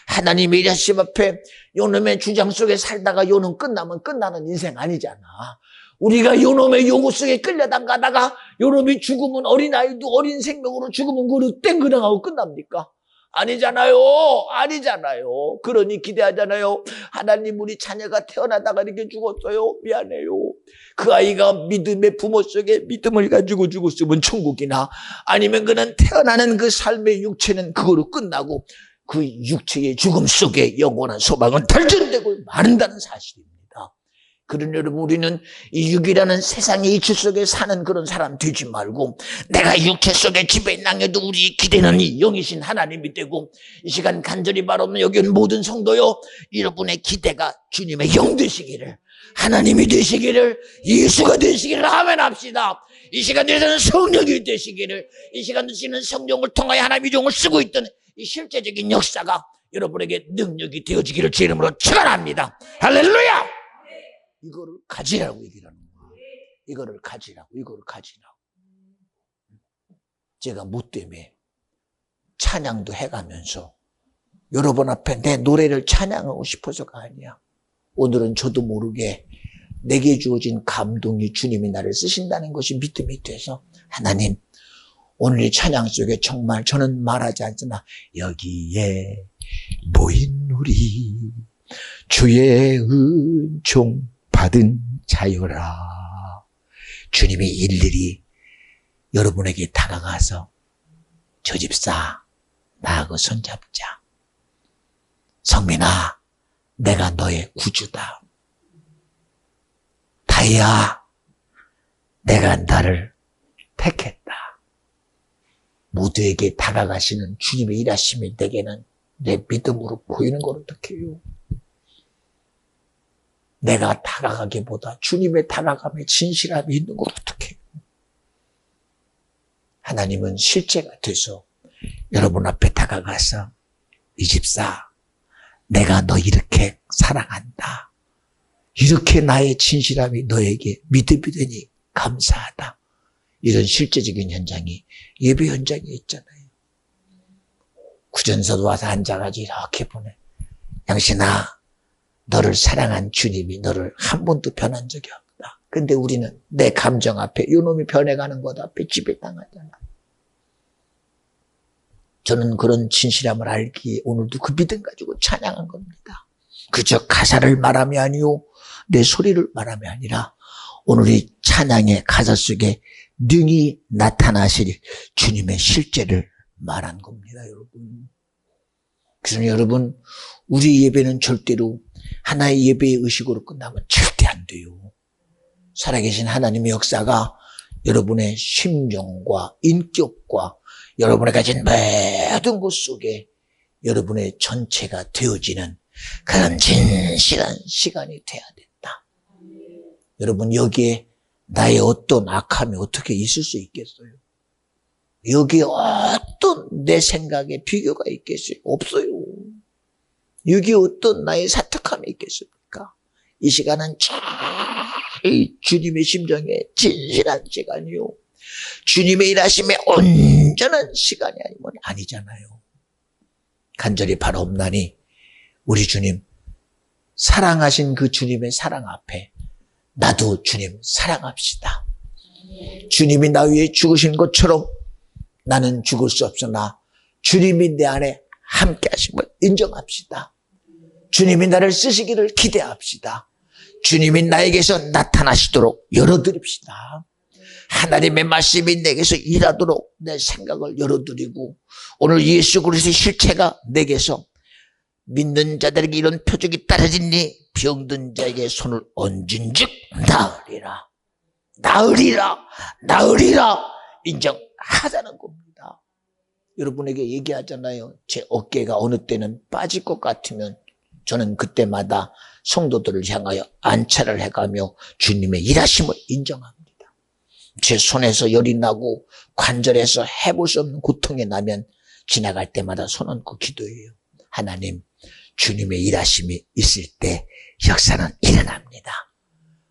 하나님의 일하심 앞에 요놈의 주장 속에 살다가 요놈 끝나면 끝나는 인생 아니잖아. 우리가 요놈의 요구 속에 끌려다가다가 요놈이 죽으면 어린아이도 어린 생명으로 죽으면 그로 땡그랑하고 끝납니까? 아니잖아요. 아니잖아요. 그러니 기대하잖아요. 하나님 우리 자녀가 태어나다가 이렇게 죽었어요. 미안해요. 그 아이가 믿음의 부모 속에 믿음을 가지고 죽었으면 천국이나 아니면 그는 태어나는 그 삶의 육체는 그거로 끝나고 그 육체의 죽음 속에 영원한 소망은 발전되고 마른다는 사실입니다. 그런 여러분 우리는 이 육이라는 세상의 이치 속에 사는 그런 사람 되지 말고 내가 육체 속에 지배당해도 우리 기대는 이 영이신 하나님이 되고 이 시간 간절히 바라보는 여기 온 모든 성도요 여러분의 기대가 주님의 영 되시기를 하나님이 되시기를 예수가 되시기를 아멘합시다. 이 시간에서는 성령이 되시기를 이 시간 되시는 성령을 통하여 하나님의 영을 쓰고 있던 이 실제적인 역사가 여러분에게 능력이 되어지기를 제 이름으로 축원합니다. 할렐루야. 이거를 가지라고 얘기를 하는 거예요. 이거를 가지라고. 제가 뭐 때문에 찬양도 해가면서 여러분 앞에 내 노래를 찬양하고 싶어서가 아니야. 오늘은 저도 모르게 내게 주어진 감동이 주님이 나를 쓰신다는 것이 믿음이 돼서 하나님 오늘 이 찬양 속에 정말 저는 말하지 않으나 여기에 모인 우리 주의 은총 받은 자유라. 주님이 일일이 여러분에게 다가가서 저 집사 나하고 손잡자. 성민아 내가 너의 구주다. 다희야 내가 나를 택했다. 모두에게 다가가시는 주님의 일하심이 내게는 내 믿음으로 보이는 걸 어떻게 해요? 내가 다가가기보다 주님의 다가감에 진실함이 있는 걸 어떻게 해요? 하나님은 실제가 돼서 여러분 앞에 다가가서 이 집사 내가 너 이렇게 사랑한다. 이렇게 나의 진실함이 너에게 믿음이 되니 감사하다. 이런 실제적인 현장이 예배 현장에 있잖아요. 구전서도 와서 앉아가지고 이렇게 보내. 양신아 너를 사랑한 주님이 너를 한 번도 변한 적이 없다. 근데 우리는 내 감정 앞에 이놈이 변해가는 것 앞에 지배당하잖아. 저는 그런 진실함을 알기에 오늘도 그 믿음 가지고 찬양한 겁니다. 그저 가사를 말함이 아니오 내 소리를 말함이 아니라 오늘 이 찬양의 가사 속에 능히 나타나실 주님의 실제를 말한 겁니다, 여러분. 그래서 여러분 우리 예배는 절대로 하나의 예배의 의식으로 끝나면 절대 안 돼요. 살아계신 하나님의 역사가 여러분의 심정과 인격과 여러분이 가진 모든 것 속에 여러분의 전체가 되어지는 그런 진실한 시간이 돼야 된다. 여러분 여기에 나의 어떤 악함이 어떻게 있을 수 있겠어요? 여기에 어떤 내 생각에 비교가 있겠어요? 없어요. 여기에 어떤 나의 사특함이 있겠습니까? 이 시간은 주님의 심정에 진실한 시간이요. 주님의 일하심에 온전한 시간이 아니면 아니잖아요. 간절히 바라옵나니 우리 주님 사랑하신 그 주님의 사랑 앞에 나도 주님 사랑합시다. 주님이 나 위해 죽으신 것처럼 나는 죽을 수 없으나 주님이 내 안에 함께 하심을 인정합시다. 주님이 나를 쓰시기를 기대합시다. 주님이 나에게서 나타나시도록 열어드립시다. 하나님의 말씀이 내게서 일하도록 내 생각을 열어드리고 오늘 예수 그리스도의 실체가 내게서 믿는 자들에게 이런 표적이 따라지니 병든 자에게 손을 얹은즉 나으리라, 나으리라, 나으리라 인정하자는 겁니다. 여러분에게 얘기하잖아요. 제 어깨가 어느 때는 빠질 것 같으면 저는 그때마다 성도들을 향하여 안차를 해가며 주님의 일하심을 인정합니다. 제 손에서 열이 나고 관절에서 해볼 수 없는 고통이 나면 지나갈 때마다 손 얹고 기도해요. 하나님, 주님의 일하심이 있을 때 역사는 일어납니다.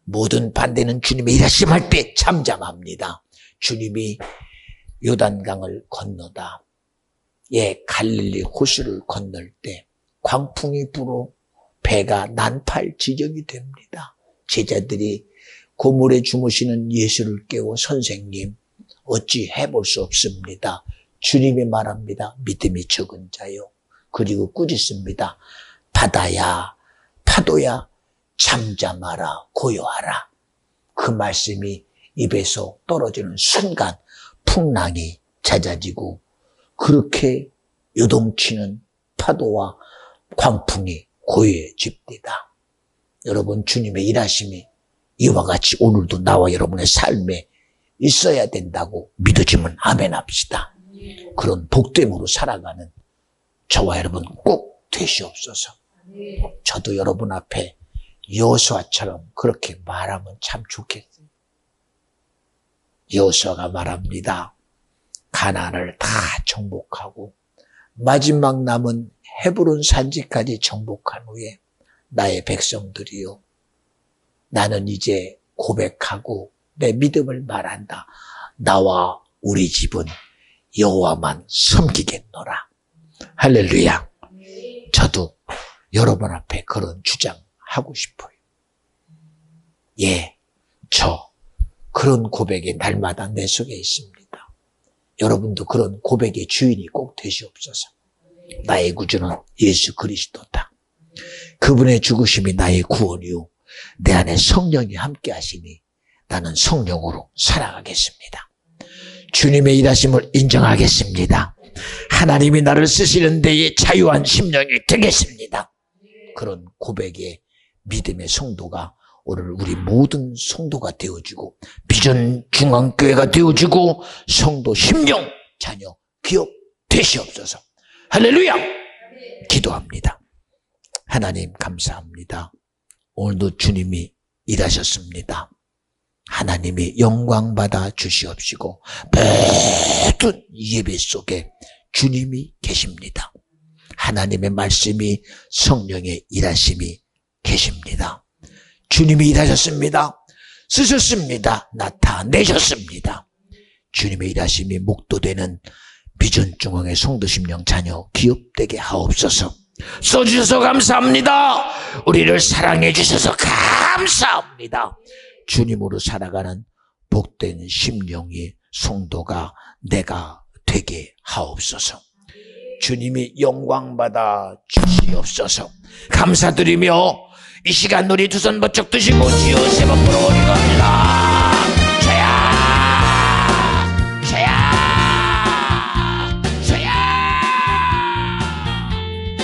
모든 반대는 주님의 일하심 할 때 잠잠합니다. 주님이 요단강을 건너다 갈릴리 호수를 건널 때 광풍이 불어 배가 난파할 지경이 됩니다. 제자들이 고물에 주무시는 예수를 깨워 선생님 어찌 해볼 수 없습니다. 주님이 말합니다. 믿음이 적은 자요. 그리고 꾸짖습니다. 바다야 파도야 잠잠하라 고요하라. 그 말씀이 입에서 떨어지는 순간 풍랑이 잦아지고 그렇게 요동치는 파도와 광풍이 고요해집니다. 여러분 주님의 일하심이 이와 같이 오늘도 나와 여러분의 삶에 있어야 된다고 믿어지면 아멘 합시다. 그런 복됨으로 살아가는 저와 여러분 꼭 되시옵소서. 저도 여러분 앞에 여호수아처럼 그렇게 말하면 참 좋겠어요. 여호수아가 말합니다. 가나안을 다 정복하고 마지막 남은 헤브론 산지까지 정복한 후에 나의 백성들이요, 나는 이제 고백하고 내 믿음을 말한다. 나와 우리 집은 여호와만 섬기겠노라. 할렐루야. 저도 여러분 앞에 그런 주장하고 싶어요. 저 그런 고백이 날마다 내 속에 있습니다. 여러분도 그런 고백의 주인이 꼭 되시옵소서. 나의 구주는 예수 그리스도다. 그분의 죽으심이 나의 구원이요, 내 안에 성령이 함께 하시니 나는 성령으로 살아가겠습니다. 주님의 일하심을 인정하겠습니다. 하나님이 나를 쓰시는 데에 자유한 심령이 되겠습니다. 그런 고백의 믿음의 성도가 오늘 우리 모든 성도가 되어지고 비전 중앙교회가 되어지고 성도 심령 자녀 기업 되시옵소서. 할렐루야. 기도합니다. 하나님 감사합니다. 오늘도 주님이 일하셨습니다. 하나님이 영광 받아 주시옵시고 모든 예배 속에 주님이 계십니다. 하나님의 말씀이 성령의 일하심이 계십니다. 주님이 일하셨습니다. 쓰셨습니다. 나타내셨습니다. 주님의 일하심이 목도되는 비전 중앙의 성도 심령 자녀 기업되게 하옵소서. 써주셔서 감사합니다. 우리를 사랑해 주셔서 감사합니다. 주님으로 살아가는 복된 심령의 성도가 내가 되게 하옵소서. 주님이 영광받아 주시옵소서. 감사드리며 이 시간 우리 두 손 번쩍 드시고 주여 세 번 부르오리다.